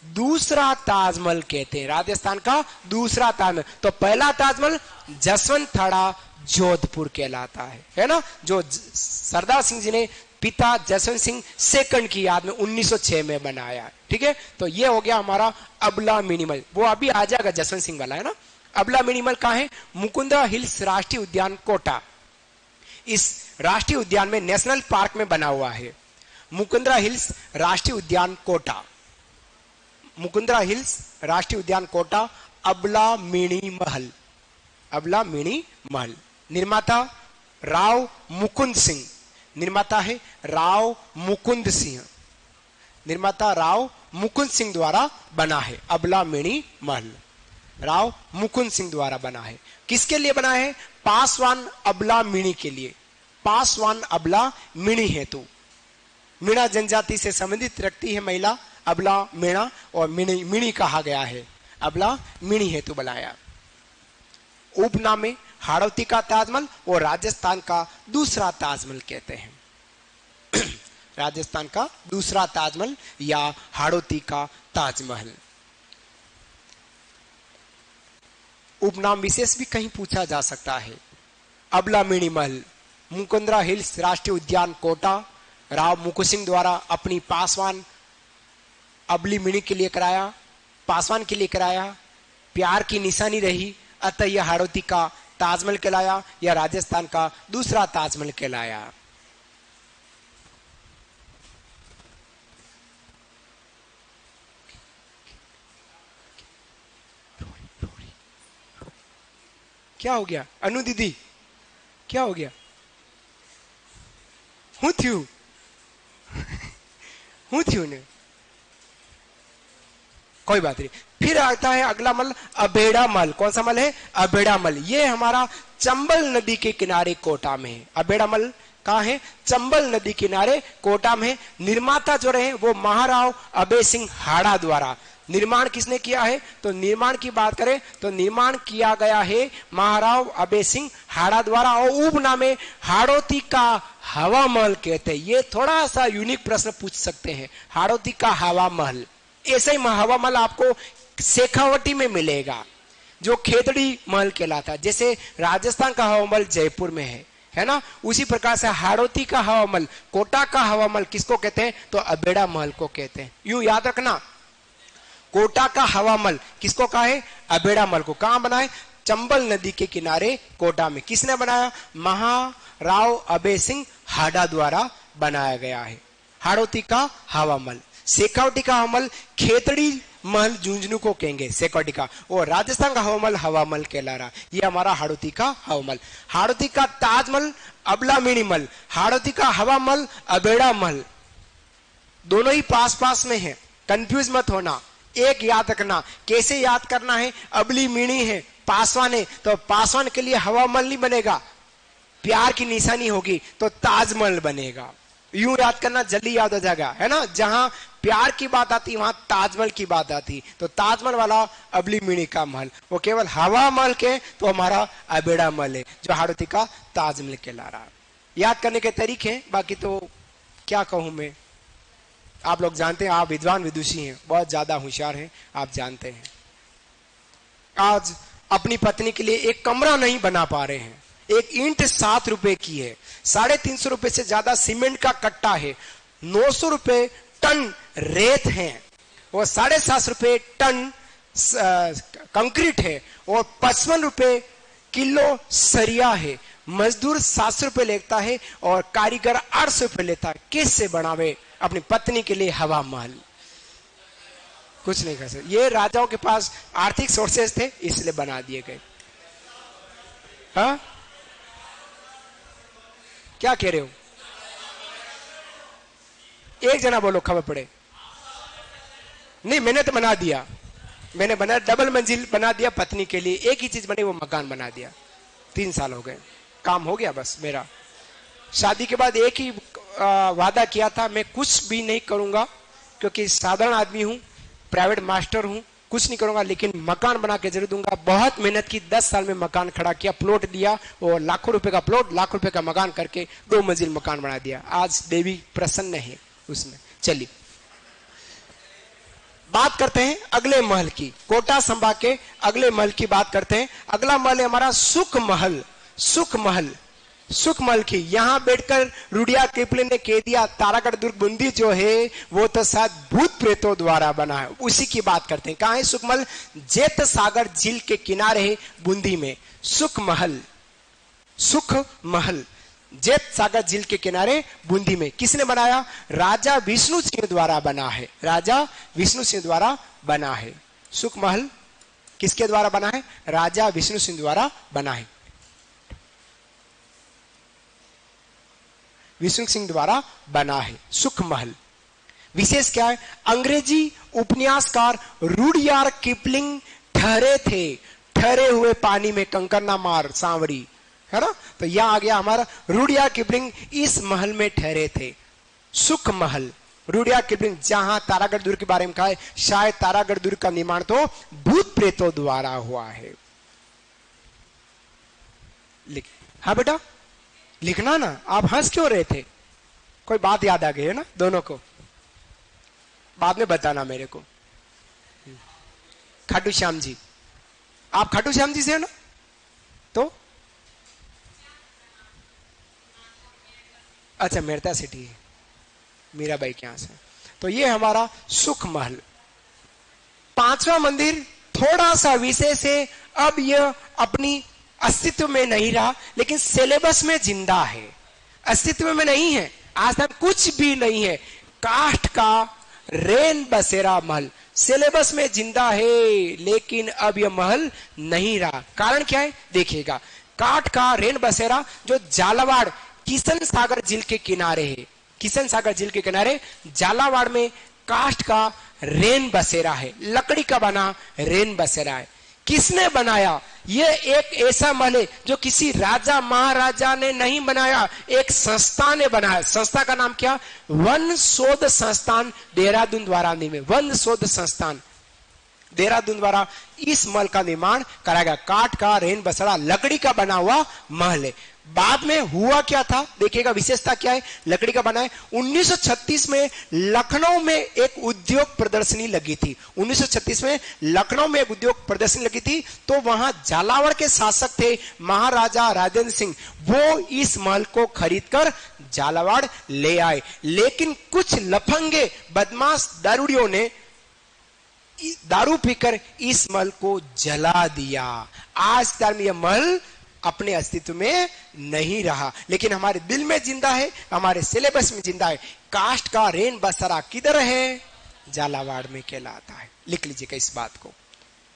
Speaker 1: दूसरा ताजमहल कहते हैं। राजस्थान का दूसरा ताजमहल। तो पहला ताजमहल जसवंत थाड़ा जोधपुर कहलाता है ना, जो सरदार सिंह जी ने पिता जसवंत सिंह सेकंड की याद में 1906 में बनाया। ठीक है, तो ये हो गया हमारा अबला मिनीमल। वो अभी आ जाएगा जसवंत सिंह वाला, है ना। अबला मिनीमल कहां है? मुकुंदरा हिल्स राष्ट्रीय उद्यान कोटा। इस राष्ट्रीय उद्यान में नेशनल पार्क में बना हुआ है। मुकुंदरा हिल्स राष्ट्रीय उद्यान कोटा, मुकुंदरा हिल्स राष्ट्रीय उद्यान कोटा, अबला मिणी महल। अबला मिणी महल। निर्माता राव मुकुंद सिंह। निर्माता है राव मुकुंद सिंह। निर्माता राव मुकुंद सिंह द्वारा बना है अबला मिणी महल। राव मुकुंद सिंह द्वारा बना है। किसके लिए बना है? पासवान अबला मिणी के लिए। पासवान अबला मिणी हेतु। मीणा जनजाति से संबंधित रखती है महिला, अबला मीणा, और मिणी कहा गया है। अबला मिणी हेतु बनाया। उपनाम में हाड़ौती का ताजमहल और राजस्थान का दूसरा ताजमहल कहते हैं। राजस्थान का दूसरा ताजमहल या हाड़ौती का ताजमहल। उपनाम विशेष भी कहीं पूछा जा सकता है। अबला मिणी महल, मुकुंदरा हिल्स राष्ट्रीय उद्यान कोटा, राव मुकुंद सिंह द्वारा अपनी पासवान अबली मिणी के लिए कराया, पासवान के लिए कराया, प्यार की निशानी रही। अतः यह हाड़ौती का ताजमहल कहलाया या राजस्थान का दूसरा ताजमहल कहलाया। क्या हो गया अनु दीदी? क्या हो गया? हूं थ्यू ने, कोई बात नहीं। फिर आता है अगला मल अबेड़ा मल। कौन सा मल है? अबेड़ा मल। ये हमारा चंबल नदी के किनारे कोटा में है। अबेड़ा मल कहां है? चंबल नदी किनारे कोटा में। निर्माता जो रहे वो महाराव अबे सिंह हाड़ा द्वारा। निर्माण किसने किया है? तो निर्माण की बात करें तो निर्माण किया गया है महाराव अबे सिंह हाड़ा द्वारा, और उपनाम में हाड़ौती का हवा महल कहते हैं। ये थोड़ा सा यूनिक प्रश्न पूछ सकते हैं। हाड़ौती का हवा महल, ऐसा ही हवा महल आपको शेखावटी में मिलेगा, जो खेतड़ी महल कहलाता है। जैसे राजस्थान का हवा महल जयपुर में है ना, उसी प्रकार से हाड़ौती का हवा महल, कोटा का हवा महल किसको कहते हैं? तो अबेड़ा महल को कहते हैं। यूं याद रखना, कोटा का हवा महल किसको कहा है? अबेड़ा महल को। कहां बना है? चंबल नदी के किनारे कोटा में। किसने बनाया? महाराव अभय सिंह हाडा द्वारा बनाया गया है। हाड़ौती का हवा महल। शेखावटी का हवा महल खेतड़ी महल झुंझुनू को कहेंगे शेखावटी का, और राजस्थान का हवा महल कहला रहा। ये हमारा हाड़ौती का हवा महल। हाड़ौती का ताजमहल अबलामिणी महल, हाड़ौती का हवा महल अबेड़ा महल, दोनों ही पास पास में है। कंफ्यूज मत होना, एक याद रखना। कैसे याद करना है? अबली मीणी है, पासवान है, तो पासवान के लिए हवा महल नहीं बनेगा, प्यार की निशानी होगी तो ताजमहल बनेगा। यूं याद करना, जल्दी याद हो जाएगा, है ना। जहां प्यार की बात आती वहां ताजमहल की बात आती, तो ताजमहल वाला अबली मीणी का महल, वो केवल हवा महल के तो हमारा अबेड़ा महल है, जो हाड़ौती का ताजमहल कहला रहा। याद करने के तरीके, बाकी तो क्या कहूं मैं, आप लोग जानते हैं, आप विद्वान विदुषी हैं, बहुत ज्यादा होशियार हैं, आप जानते हैं। आज अपनी पत्नी के लिए एक कमरा नहीं बना पा रहे हैं। एक ईंट 7 रुपए की है, 350 रुपए से ज्यादा सीमेंट का कट्टा है, 900 रुपए टन रेत है, और 750 रुपए टन कंक्रीट है, और 55 रुपए किलो सरिया है। मजदूर 700 रुपए लेता है और कारीगर 800 रुपए लेता है। कैसे बनावे अपनी पत्नी के लिए हवा महल? कुछ नहीं कर सकते। ये राजाओं के पास आर्थिक सोर्सेस थे, इसलिए बना दिए गए। हाँ, क्या कह रहे हो? एक जना बोलो, खबर पड़े। नहीं, मैंने तो बना दिया, मैंने बना डबल मंजिल बना दिया पत्नी के लिए। एक ही चीज बनी, वो मकान बना दिया। 3 साल हो गए, काम हो गया बस मेरा। शादी के बाद एक ही वादा किया था, मैं कुछ भी नहीं करूंगा, क्योंकि साधारण आदमी हूं, प्राइवेट मास्टर हूं, कुछ नहीं करूंगा, लेकिन मकान बना के जरूर दूंगा। बहुत मेहनत की, 10 साल में मकान खड़ा किया, प्लॉट दिया, और लाखों रुपए का प्लॉट, लाखों रुपए का मकान करके 2 मंजिल मकान बना दिया। आज देवी प्रसन्न है उसमें। चलिए बात करते हैं अगले महल की, कोटा संभाग के अगले महल की बात करते हैं। अगला महल है हमारा सुख महल। सुख महल, सुख महल की, यहां बैठकर रुडिया किपलिंग ने कह दिया तारागढ़ दुर्ग बूंदी जो है वो तो शायद भूत प्रेतों द्वारा बना है। उसी की बात करते हैं। कहां है सुख महल? जेत सागर झील के किनारे है बूंदी में सुख महल। सुख महल जेत सागर झील के किनारे बूंदी में। किसने बनाया? राजा विष्णु सिंह द्वारा बना है। राजा विष्णु सिंह द्वारा बना है। सुख महल किसके द्वारा बना है? राजा विष्णु सिंह द्वारा बना है। विष्णु सिंह द्वारा बना है सुख महल। विशेष क्या है? अंग्रेजी उपन्यासकार रुडयार्ड किपलिंग ठहरे हुए पानी में कंकर ना मार सांवरी, है ना। तो यहां आ गया हमारा रुडयार्ड किपलिंग इस महल में ठहरे थे। सुख महल, रुडयार्ड किपलिंग, जहां तारागढ़ दुर्ग के बारे में कहा है, शायद तारागढ़ दुर्ग का निर्माण तो भूत प्रेतों द्वारा हुआ है। हाँ बेटा लिखना ना, आप हंस क्यों रहे थे? कोई बात याद आ गई है ना दोनों को? बाद में बताना मेरे को। खाटू श्याम जी, आप खाटू श्याम जी से है ना? तो अच्छा, मेरता सिटी है, मीराबाई के यहां से। तो ये हमारा सुख महल। 5वां मंदिर थोड़ा सा विशेष है। अब यह अपनी अस्तित्व में नहीं रहा, लेकिन सिलेबस में जिंदा है। अस्तित्व में नहीं है, आज तक कुछ भी नहीं है। काष्ठ का रेन बसेरा महल सिलेबस में जिंदा है, लेकिन अब यह महल नहीं रहा। कारण क्या है देखिएगा। काठ का रेन बसेरा जो झालावाड़ किशन सागर झील के किनारे है, किशन सागर झील के किनारे झालावाड़ में काष्ठ का रेन बसेरा है, लकड़ी का बना रेन बसेरा है। किसने बनाया? यह एक ऐसा महल है जो किसी राजा महाराजा ने नहीं बनाया, एक संस्था ने बनाया। संस्था का नाम क्या? वन शोध संस्थान देहरादून द्वारा निर्मित। वन शोध संस्थान देहरादून द्वारा इस महल का निर्माण कराया गया। काठ का रेन बसेरा लकड़ी का बना हुआ महल है। बाद में हुआ क्या था देखिएगा, विशेषता क्या है, लकड़ी का बना है। 1936 में लखनऊ में एक उद्योग प्रदर्शनी लगी थी। 1936 में लखनऊ में एक उद्योग प्रदर्शनी लगी थी, तो वहां झालावाड़ के शासक थे महाराजा राजेंद्र सिंह, वो इस महल को खरीदकर झालावाड़ ले आए। लेकिन कुछ लफंगे बदमाश दारूडियों ने दारू पीकर इस महल को जला दिया। आज तक यह महल अपने अस्तित्व में नहीं रहा, लेकिन हमारे दिल में जिंदा है, हमारे सिलेबस में जिंदा है। कास्ट का रेन बसेरा किधर है? झालावाड़ में कहलाता है। लिख लीजिएगा इस बात को,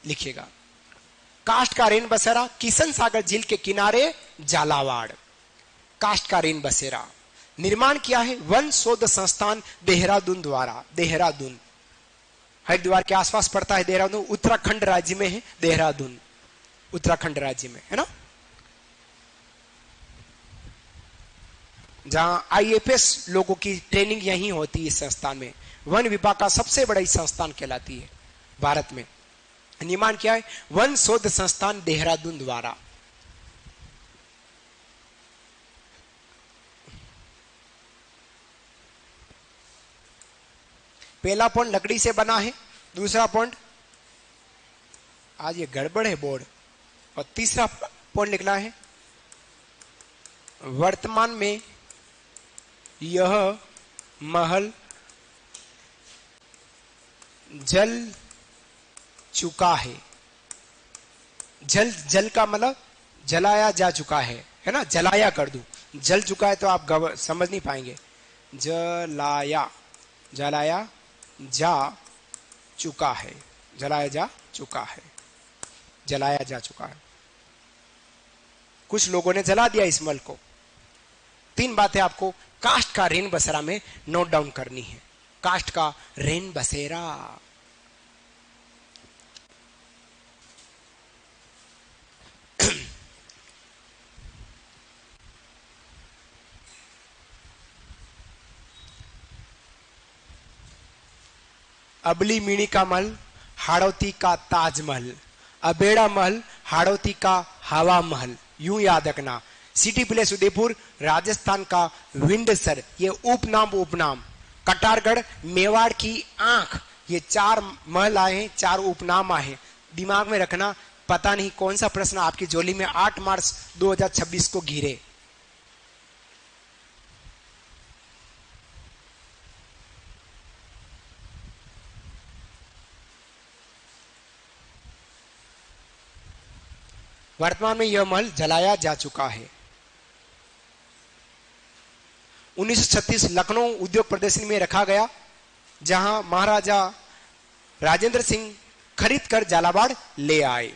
Speaker 1: लिखिएगा। कास्ट का रेन बसेरा किशन सागर झील के किनारे झालावाड़। कास्ट का रेन बसेरा निर्माण किया है वन शोध संस्थान देहरादून द्वारा। देहरादून हरिद्वार के आसपास पड़ता है देहरादून, उत्तराखंड राज्य में है देहरादून, उत्तराखंड राज्य में है ना, जहां आईएफएस लोगों की ट्रेनिंग यहीं होती है। इस संस्थान में वन विभाग का सबसे बड़ा संस्थान कहलाती है भारत में। निर्माण किया है वन शोध संस्थान देहरादून द्वारा। पहला पॉइंट लकड़ी से बना है, दूसरा पॉइंट आज ये गड़बड़ है बोर्ड, और तीसरा पॉइंट लिखना है वर्तमान में यह महल जल चुका है। जल का मतलब जलाया जा चुका है ना, जलाया कर दूं, जल चुका है तो आप समझ नहीं पाएंगे। जलाया जा चुका है, जलाया जा चुका है, जलाया जा चुका है। कुछ लोगों ने जला दिया इस महल को। 3 बातें आपको कास्ट का रेन बसेरा में नोट डाउन करनी है। कास्ट का रेन बसेरा, अबली मीणी का महल, हाड़ौती का ताजमहल, अबेड़ा महल, हाड़ौती का हवा महल, यूं याद रखना। सिटी प्लेस उदयपुर, राजस्थान का विंडसर, ये उपनाम। कटारगढ़, मेवाड़ की आंख, ये 4 महल आए हैं, 4 उपनाम आए हैं। दिमाग में रखना, पता नहीं कौन सा प्रश्न आपकी झोली में 8 मार्च 2026 को घिरे। वर्तमान में यह महल जलाया जा चुका है। 1936 लखनऊ उद्योग प्रदर्शनी में रखा गया, जहां महाराजा राजेंद्र सिंह खरीद कर झालावाड़ ले आए।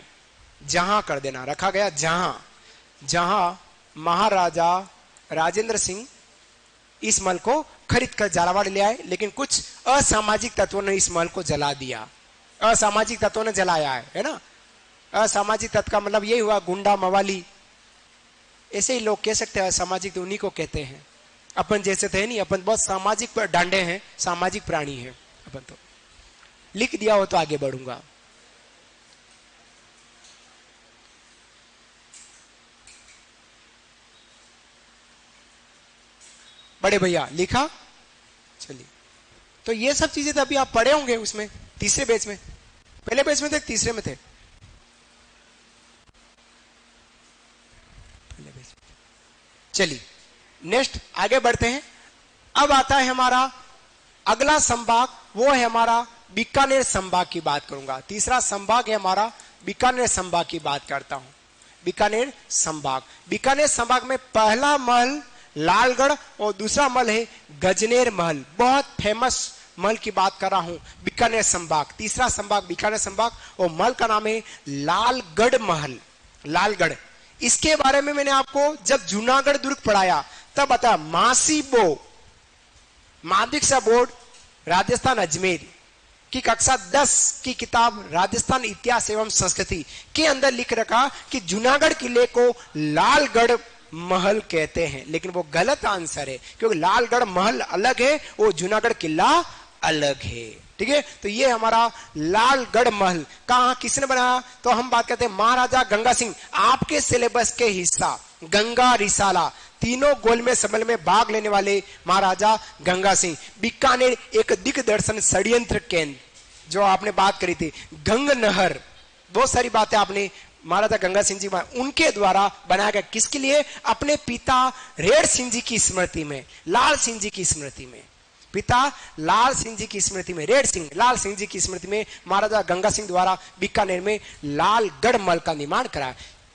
Speaker 1: जहां कर देना, रखा गया जहां महाराजा राजेंद्र सिंह इस महल को खरीद कर झालावाड़ ले आए, लेकिन कुछ असामाजिक तत्वों ने इस महल को जला दिया। असामाजिक तत्वों ने जलाया है ना। असामाजिक तत्व का मतलब यही हुआ गुंडा मवाली, ऐसे ही लोग कह सकते हैं। असामाजिक तो उन्हीं को कहते हैं, अपन जैसे थे नहीं, अपन बहुत सामाजिक डांडे हैं, सामाजिक प्राणी हैं अपन। तो लिख दिया हो तो आगे बढ़ूंगा। बड़े भैया लिखा, चलिए। तो ये सब चीजें तो अभी आप पढ़े होंगे उसमें, तीसरे बैच में। पहले बैच में थे, तीसरे में थे। चलिए नेक्स्ट आगे बढ़ते हैं। अब आता है हमारा अगला संभाग, वो है हमारा बीकानेर संभाग की बात करूंगा। तीसरा संभाग है हमारा बीकानेर संभाग की बात करता हूं। बीकानेर संभाग, बीकानेर संभाग में पहला महल लालगढ़ और दूसरा महल है गजनेर महल। बहुत फेमस महल की बात कर रहा हूं, बीकानेर संभाग। तीसरा संभाग बीकानेर संभाग, और महल का नाम है लालगढ़ महल। लालगढ़, इसके बारे में मैंने आपको जब जूनागढ़ दुर्ग पढ़ाया तब बताया। मासीबो माध्यमिक बोर्ड राजस्थान अजमेर की कक्षा 10 की किताब राजस्थान इतिहास एवं संस्कृति के अंदर लिख रखा कि जूनागढ़ किले को लालगढ़ महल कहते हैं, लेकिन वो गलत आंसर है, क्योंकि लालगढ़ महल अलग है और जूनागढ़ किला अलग है। ठीक है, तो ये हमारा लालगढ़ महल कहां किसने बनाया, तो हम बात करते हैं महाराजा गंगा सिंह। आपके सिलेबस के हिस्सा गंगा, रिसाला, तीनों गोलमेज सम्मेलन में भाग लेने वाले महाराजा गंगा सिंह। बीकानेर एक दिग्दर्शन षड्यंत्र केंद्र, जो आपने बात करी थी, गंग नहर, बहुत सारी बातें आपने महाराजा गंगा सिंह जी उनके द्वारा बनाया गया। किसके लिए? अपने पिता रेड सिंह जी की स्मृति में, लाल सिंह जी की स्मृति में, पिता लाल सिंह जी की स्मृति में, रेड सिंह लाल सिंह जी की स्मृति में महाराजा गंगा सिंह द्वारा बीकानेर में लालगढ़ महल का निर्माण कराया।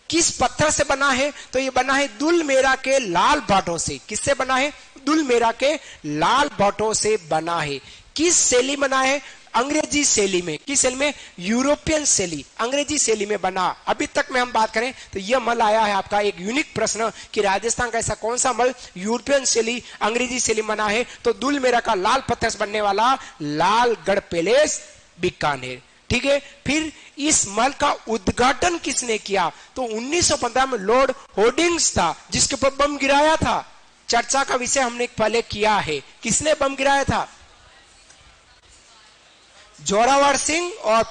Speaker 1: किस पत्थर से बना है? तो ये बना है दुलमेरा के लाल भाटों से। किससे बना है? दुलमेरा के लाल भाटों से बना है। किस शैली बना है? अंग्रेजी शैली में। किस शैली में? यूरोपियन शैली, अंग्रेजी शैली में बना। अभी तक में हम बात करें तो यह महल आया है आपका एक यूनिक प्रश्न कि राजस्थान का ऐसा कौन सा महल यूरोपियन शैली, अंग्रेजी शैली बना है? तो दुलमेरा का लाल पत्थर से बनने वाला लालगढ़ पैलेस बीकानेर। ठीक है। फिर इस महल का उद्घाटन किसने किया? तो 1915 में लॉर्ड होर्डिंग्स था, जिसके ऊपर बम गिराया था। चर्चा का विषय हमने पहले किया है। किसने बम गिराया था? जोरावर सिंह और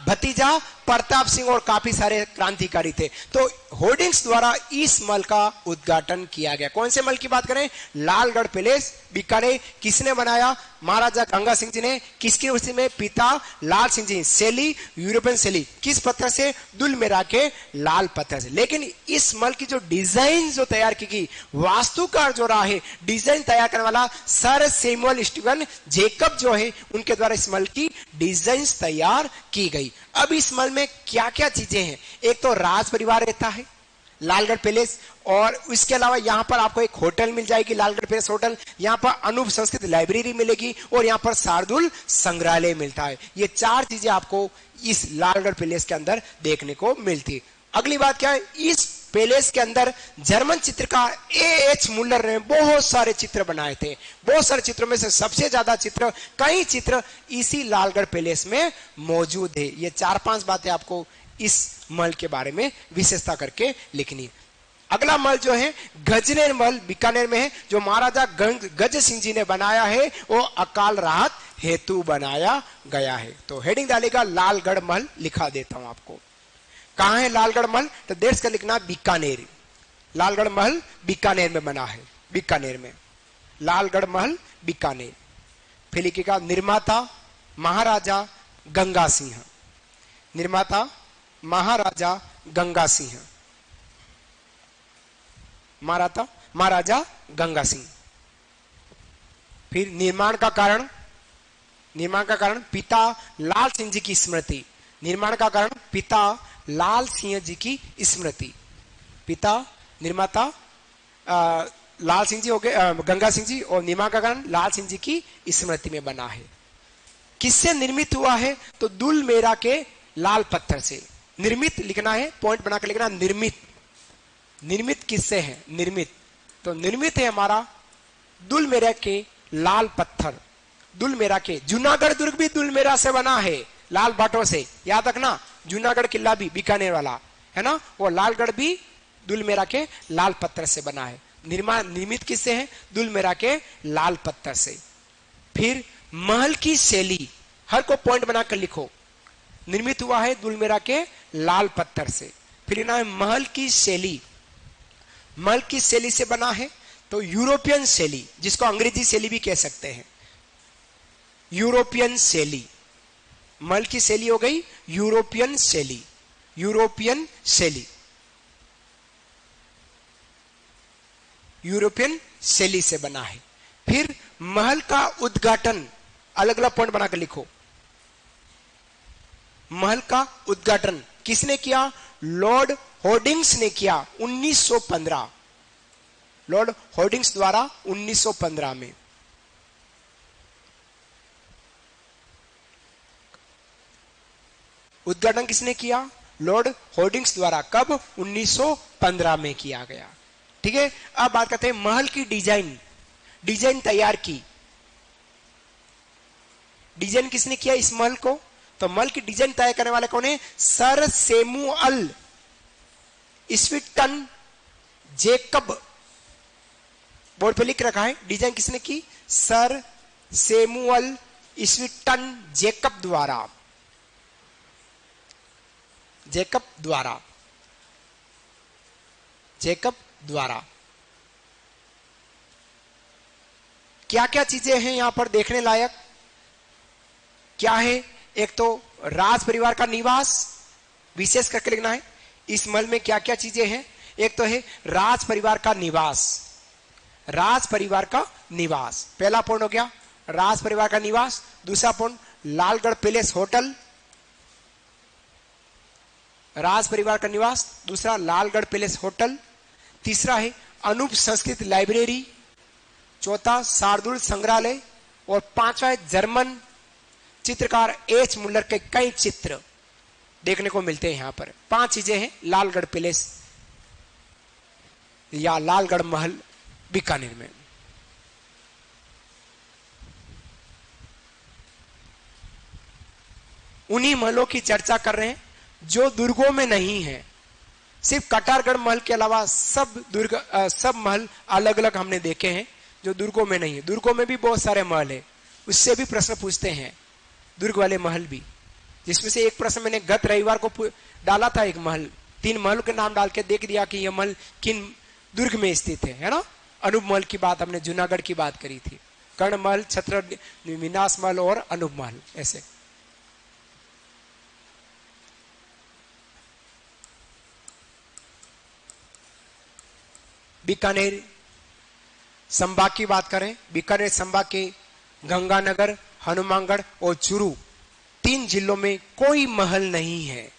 Speaker 1: भतीजा प्रताप सिंह और काफी सारे क्रांतिकारी थे। तो होर्डिंग्स द्वारा इस महल का उद्घाटन किया गया। कौन से महल की बात करें? लालगढ़ पैलेस बीकानेर। किसने बनाया? महाराजा गंगा सिंह जी ने। किसकी उसी में? पिता लाल सिंह जी। शैली यूरोपियन शैली। किस पत्थर से? दुलमेरा के लाल पत्थर से। लेकिन इस महल की जो डिजाइन जो तैयार की गई, वास्तुकार जो रहा है, डिजाइन तैयार करने वाला सर सैमुअल स्टीवन जेकब जो है, उनके द्वारा इस महल की डिजाइन तैयार की गई। अब इस महल में क्या क्या चीजें हैं? एक तो राज परिवार रहता है, लालगढ़ पैलेस, और इसके अलावा यहां पर आपको एक होटल मिल जाएगी, लालगढ़ पैलेस होटल। यहां पर अनूप संस्कृत लाइब्रेरी मिलेगी और यहां पर शार्दुल संग्रहालय मिलता है। ये चार चीजें आपको इस लालगढ़ पैलेस के अंदर देखने को मिलती। अगली बात क्या है? इस पैलेस के अंदर जर्मन चित्रकार A.H. मुल्लर ने बहुत सारे चित्र बनाए थे। बहुत सारे चित्रों में से सबसे ज्यादा चित्र, कई चित्र इसी लालगढ़ पैलेस में मौजूद है। ये 4-5 बातें आपको इस महल के बारे में विशेषता करके लिखनी है। अगला महल जो है गजनेर महल बीकानेर में है, जो महाराजा गज सिंह जी ने बनाया है। वो अकाल राहत हेतु बनाया गया है। तो हेडिंग डालेगा लालगढ़ महल, लिखा देता हूं आपको। कहां है लालगढ़ महल? तो देश का लिखना बीकानेर। लालगढ़ महल बीकानेर में बना है। बीकानेर में लालगढ़ महल बीकानेर। फिर लिखिएगा निर्माता महाराजा गंगा सिंह। निर्माता महाराजा गंगा सिंह। महाराजा गंगा सिंह। फिर निर्माण का कारण पिता लाल सिंह जी की स्मृति। निर्माण का कारण पिता लाल सिंह जी की स्मृति। पिता निर्माता लाल सिंह जी हो गए, गंगा सिंह जी, और निर्माण का कारण लाल सिंह जी की स्मृति में बना है। किससे निर्मित हुआ है? तो दुलमेरा के लाल पत्थर से। निर्मित लिखना है, पॉइंट बनाकर लिखना, निर्मित। निर्मित किससे है? निर्मित तो निर्मित है हमारा दुलमेरा के लाल पत्थर। दुलमेरा के जूनागढ़ दुर्ग भी दुलमेरा से बना है, लाल भाटों से। याद रखना, जूनागढ़ किला भी बीकानेर वाला है ना, वो लालगढ़ भी दुलमेरा के लाल पत्थर से बना है। निर्मित किससे है? दुलमेरा के लाल पत्थर से। फिर महल की शैली, हर को पॉइंट बनाकर लिखो। निर्मित हुआ है दुलमेरा के लाल पत्थर से। फिर ना महल की शैली, महल की शैली से बना है तो यूरोपियन शैली, जिसको अंग्रेजी शैली भी कह सकते हैं, यूरोपियन शैली। महल की शैली हो गई यूरोपियन शैली। यूरोपियन शैली, यूरोपियन शैली से बना है। फिर महल का उद्घाटन, अलग अलग पॉइंट बनाकर लिखो। महल का उद्घाटन किसने किया? लॉर्ड होर्डिंग्स ने किया 1915। लॉर्ड होर्डिंग्स द्वारा 1915 में। उद्घाटन किसने किया? लॉर्ड होर्डिंग्स द्वारा। कब? 1915 में किया गया। ठीक है। अब बात करते हैं महल की डिजाइन। डिजाइन तैयार की, डिजाइन किसने किया इस महल को? तो महल की डिजाइन तैयार करने वाले कौन है? सर सैमुअल स्वीटन जेकब। बोर्ड पे लिख रखा है। डिजाइन किसने की? सर सैमुअल स्वीटन जेकब द्वारा। जेकब द्वारा। जेकब द्वारा। क्या क्या चीजें हैं यहां पर देखने लायक? क्या है? एक तो राज परिवार का निवास, विशेष करके लिखना है इस महल में क्या क्या चीजें हैं। एक तो है राज परिवार का निवास, राज परिवार का निवास, पहला पॉइंट हो गया राज परिवार का निवास। दूसरा पॉइंट लालगढ़ पैलेस होटल, राज परिवार का निवास, दूसरा लालगढ़ पैलेस होटल। तीसरा है अनूप संस्कृत लाइब्रेरी, चौथा शार्दुल संग्रहालय, और पांचवा है जर्मन चित्रकार एच मुल्लर के कई चित्र देखने को मिलते हैं यहां पर। 5 चीजें हैं लालगढ़ पैलेस या लालगढ़ महल बीकानेर में। उन्हीं महलों की चर्चा कर रहे हैं जो दुर्गों में नहीं है। सिर्फ कटारगढ़ महल के अलावा सब महल अलग अलग हमने देखे हैं जो दुर्गों में नहीं है। दुर्गों में भी बहुत सारे महल है, उससे भी प्रश्न पूछते हैं दुर्ग वाले महल भी, जिसमें से एक प्रश्न मैंने गत रविवार को डाला था। एक महल, 3 महलों के नाम डाल के देख दिया कि यह महल किन दुर्ग में स्थित है ना। अनूप महल की बात हमने जूनागढ़ की बात करी थी, कर्ण महल, छत्र विनाश महल और अनूप महल। ऐसे बीकानेर संभाग की बात करें, बीकानेर संभाग के गंगानगर, हनुमानगढ़ और चूरू 3 जिलों में कोई महल नहीं है।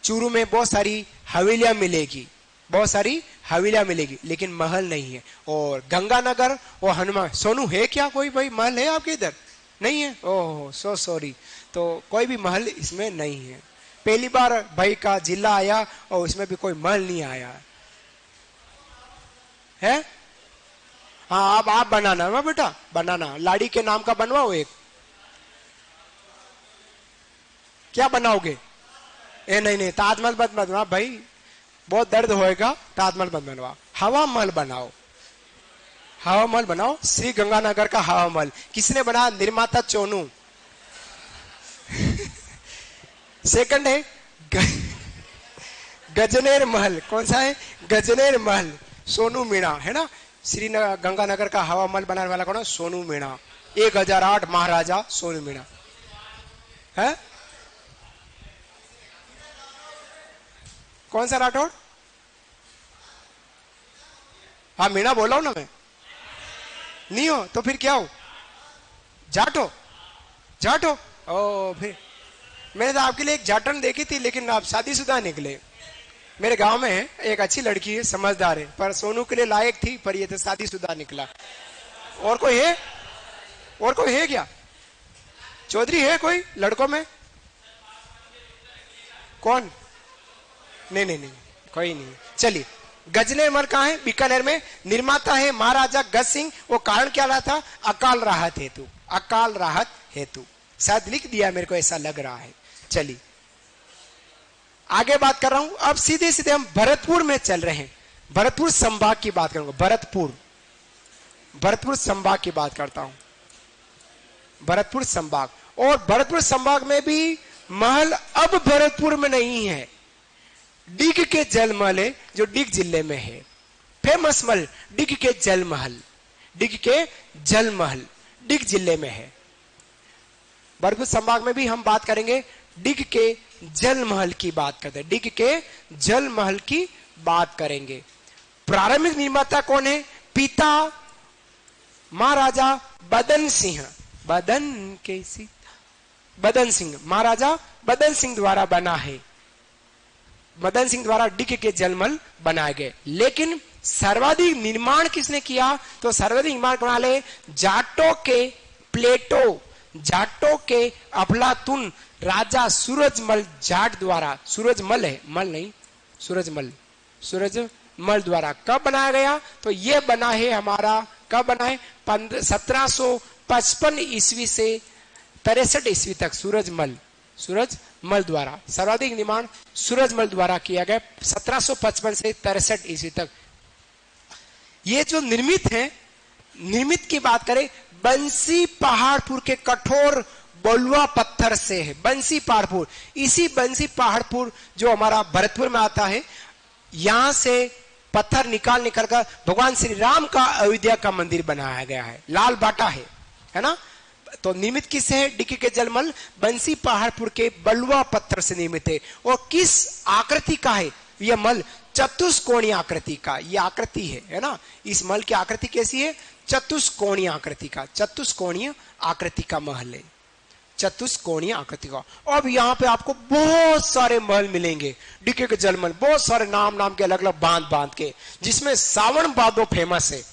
Speaker 1: चूरू में बहुत सारी हवेलियां मिलेगी, बहुत सारी हवेलियां मिलेगी, लेकिन महल नहीं है। और गंगानगर और हनुमान, सोनू है क्या कोई भाई महल है आपके इधर? नहीं है? ओह सो सॉरी, तो कोई भी महल इसमें नहीं है। पहली बार भाई का जिला आया और उसमें भी कोई महल नहीं आया है। हाँ अब आप बनाना है बेटा, बनाना, लाड़ी के नाम का बनवाओ एक। क्या बनाओगे? नहीं ताजमहल मत बनवा भाई, बहुत दर्द होएगा, ताजमहल मत बनवा, हवा महल बनाओ, हवा महल बनाओ। श्री गंगानगर का हवा महल किसने बनाया? निर्माता चोनू। सेकंड है गजनेर महल, कौन सा है? गजनेर महल, सोनू मीणा है ना। श्री गंगानगर का हवा महल बनाने वाला कौन है? सोनू मीणा, 1008 महाराजा सोनू मीणा है। कौन सा राठौड़? हाँ मीणा बोला हूं ना मैं, नहीं हो तो फिर क्या हो? जाट हो? जाट हो? ओ फिर मैंने तो आपके लिए एक जाटन देखी थी, लेकिन आप शादीशुदा निकले। मेरे गांव में है एक अच्छी लड़की है, समझदार है, पर सोनू के लिए लायक थी, पर ये तो शादीशुदा निकला। और कोई है? और कोई है क्या? चौधरी है कोई लड़कों में? कौन? नहीं कोई नहीं। चलिए, गजनेर महल कहाँ है? बीकानेर में। निर्माता है महाराजा गज सिंह। वो कारण क्या रहा था? अकाल राहत हेतु, अकाल राहत हेतु शायद लिख दिया, मेरे को ऐसा लग रहा है। चलिए आगे बात कर रहा हूं। अब सीधे सीधे हम भरतपुर में चल रहे हैं, भरतपुर संभाग की बात करूंगा। भरतपुर संभाग की बात करता हूं, भरतपुर संभाग। और भरतपुर संभाग में भी महल अब भरतपुर में नहीं है, डिग के जल महल है जो डिग जिले में है। फेमस महल डिग के जल महल, डिग के जल महल डिग जिले में है। भरतपुर संभाग में भी हम बात करेंगे, डिग के जल महल की बात करते हैं, डिग के जल महल की बात करेंगे। प्रारंभिक निर्माता कौन है? पिता महाराजा बदन सिंह, बदन सिंह, महाराजा बदन सिंह द्वारा बना है। बदन सिंह द्वारा डिग के जलमहल बनाए गए। लेकिन सर्वाधिक निर्माण किसने किया? तो सर्वाधिक निर्माण बना ले जाटों के प्लेटो, जाटों के अफलातुन राजा सूरजमल जाट द्वारा। सूरजमल है, मल नहीं, सूरजमल, सूरजमल द्वारा कब बनाया गया? तो यह बना है हमारा, कब बना है? 1755 ईस्वी से 63 ईस्वी तक सूरजमल द्वारा सर्वाधिक निर्माण सूरजमल द्वारा किया गया, 1755 से 63 ईस्वी तक। ये जो निर्मित है, निर्मित की बात करें, बंसी पहाड़पुर के कठोर बलुआ पत्थर से है। बंसी पहाड़पुर, इसी बंसी पहाड़पुर जो हमारा भरतपुर में आता है, यहां से पत्थर निकाल निकाल कर भगवान श्री राम का अयोध्या का मंदिर बनाया गया है, लाल बाटा है ना। तो निर्मित किससे है? डिक्की के जलमल बंसी पहाड़पुर के बलुआ पत्थर से निर्मित है। और किस आकृति का है यह मल? चतुष्कोणीय आकृति का ये आकृति है ना। इस मल की आकृति कैसी है? चतुष्कोणीय आकृति का, चतुष्कोणीय आकृति का महल है, चतुष्कोणीय आकृति का। अब यहाँ पे आपको बहुत सारे महल मिलेंगे, डिक्की के जलमल, बहुत सारे नाम नाम के, अलग अलग बांध बांध के, जिसमें सावन भादो फेमस है।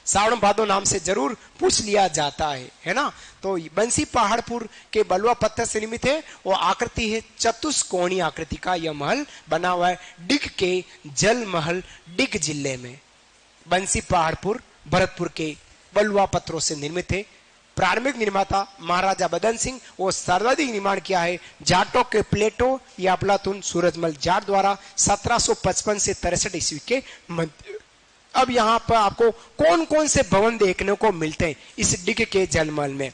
Speaker 1: सावन भादो नाम से जरूर पूछ लिया जाता है ना। तो बंसी पहाड़पुर के बलुआ पत्थर से निर्मित है, वो आकृति है चतुष्कोणीय आकृति का। यह महल बना हुआ है डिग के जल महल, डिग जिले में। बंसी पहाड़पुर भरतपुर के बलुआ पत्थरों से निर्मित है। प्रारंभिक निर्माता महाराजा बदन सिंह, वो सर्वाधिक निर्माण किया है जाटों के प्लेटो या अफलातून सूरजमल जाट द्वारा 1755 से 63 ईस्वी के मध्य। अब यहाँ पर आपको कौन कौन से भवन देखने को मिलते हैं इस डिग के जलमहल में?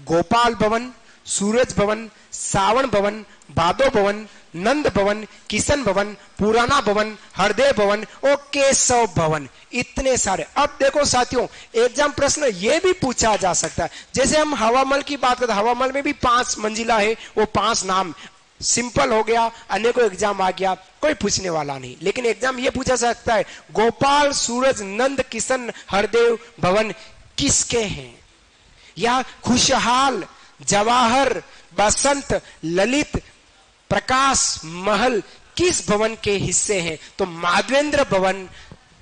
Speaker 1: गोपाल भवन, सूरज भवन, सावन भवन, भादो भवन, नंद भवन, किशन भवन, पुराना भवन, हरदेव भवन और केशव भवन, इतने सारे। अब देखो साथियों, एग्जाम प्रश्न ये भी पूछा जा सकता है। जैसे हम हवा महल की बात करते हैं, हवा महल में भी 5 मंजिला है, वो 5 नाम सिंपल हो गया, अनेकों एग्जाम आ गया, कोई पूछने वाला नहीं। लेकिन एग्जाम ये पूछा जा सकता है, गोपाल, सूरज, नंद, किशन, हरदेव भवन किसके हैं? या खुशहाल, जवाहर, बसंत, ललित, प्रकाश महल किस भवन के हिस्से हैं? तो माधवेंद्र भवन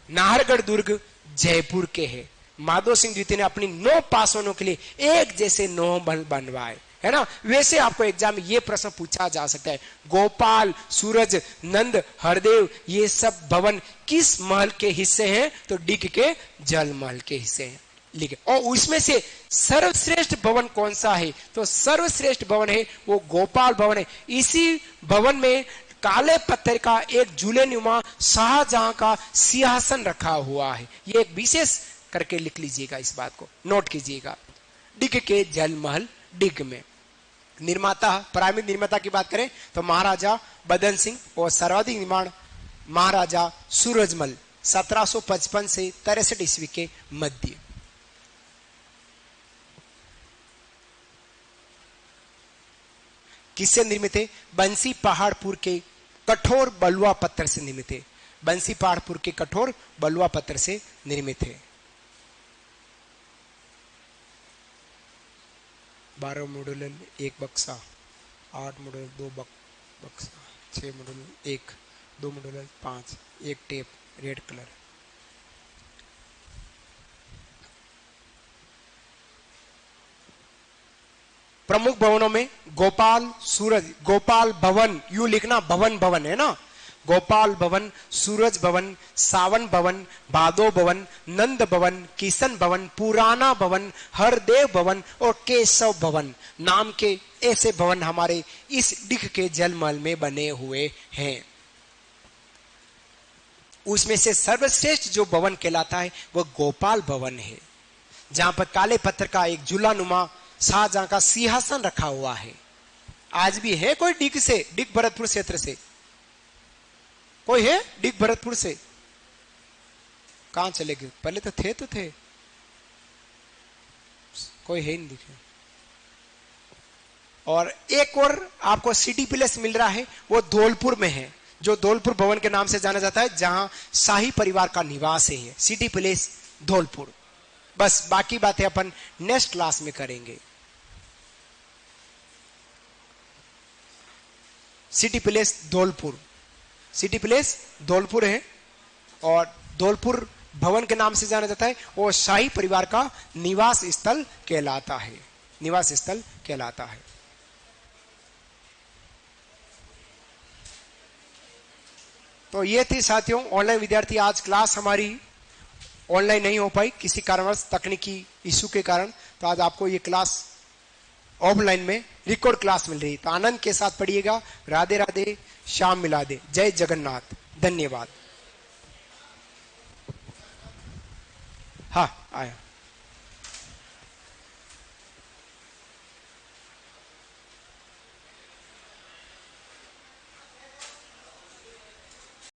Speaker 1: नाहरगढ़ दुर्ग जयपुर के हैं। माधव सिंह द्वितीय ने अपनी 9 पासवानों के लिए एक जैसे 9 महल बनवाए, है ना। वैसे आपको एग्जाम में ये प्रश्न पूछा जा सकता है, गोपाल, सूरज, नंद, हरदेव ये सब भवन किस महल के हिस्से हैं? तो डिग के जल महल के हिस्से हैं, लिखे। और उसमें से सर्वश्रेष्ठ भवन कौन सा है? तो सर्वश्रेष्ठ भवन है वो गोपाल भवन है। इसी भवन में काले पत्थर का एक झूलेनुमा शाहजहां का सिंहासन रखा हुआ है। ये एक विशेष करके लिख लीजिएगा, इस बात को नोट कीजिएगा। डिग के जल महल डिग में। निर्माता, प्रारंभिक निर्माता की बात करें तो महाराजा बदन सिंह, और सर्वाधिक निर्माण महाराजा सूरजमल 1755 से 63 ईस्वी के मध्य। किससे निर्मित है? बंसी पहाड़पुर के कठोर बलुआ पत्थर से निर्मित है। बंसी पहाड़पुर के कठोर बलुआ पत्थर से निर्मित है। 12 मॉड्यूल 1 बक्सा, 8 मॉड्यूल 2 बक्सा, 6 module 1, 2 module 5, 1 tape red colour. प्रमुख भवनों में गोपाल, सूरज, गोपाल भवन, यूं लिखना, भवन भवन है ना। गोपाल भवन, सूरज भवन, सावन भवन, भादो भवन, नंद भवन, किशन भवन, पुराना भवन, हरदेव भवन और केशव भवन नाम के ऐसे भवन हमारे इस डिग के जलमहल में बने हुए हैं। उसमें से सर्वश्रेष्ठ जो भवन कहलाता है वह गोपाल भवन है, जहां पर काले पत्थर का एक झूलानुमा शाहजहां का सिंहासन रखा हुआ है। आज भी है कोई डिग से, डिग भरतपुर क्षेत्र से कोई है? डिग भरतपुर से कहां चले गए? पहले तो थे कोई है नहीं दिखे। और एक और आपको सिटी पैलेस मिल रहा है, वो धौलपुर में है, जो धौलपुर भवन के नाम से जाना जाता है, जहां शाही परिवार का निवास है। City palace Dholpur. बस बाकी बातें अपन नेक्स्ट क्लास में करेंगे। City palace Dholpur, city palace Dholpur है, और धौलपुर भवन के नाम से जाना जाता है, वो शाही परिवार का निवास स्थल कहलाता है, निवास स्थल कहलाता है। तो ये थी साथियों ऑनलाइन विद्यार्थी, आज क्लास हमारी ऑनलाइन नहीं हो पाई किसी कारणवश, तकनीकी इशू के कारण। तो आज आपको ये क्लास ऑफलाइन में रिकॉर्ड क्लास मिल रही। तो आनंद के साथ पढ़िएगा। राधे राधे, शाम मिला दे। जय जगन्नाथ। धन्यवाद। हाँ आया।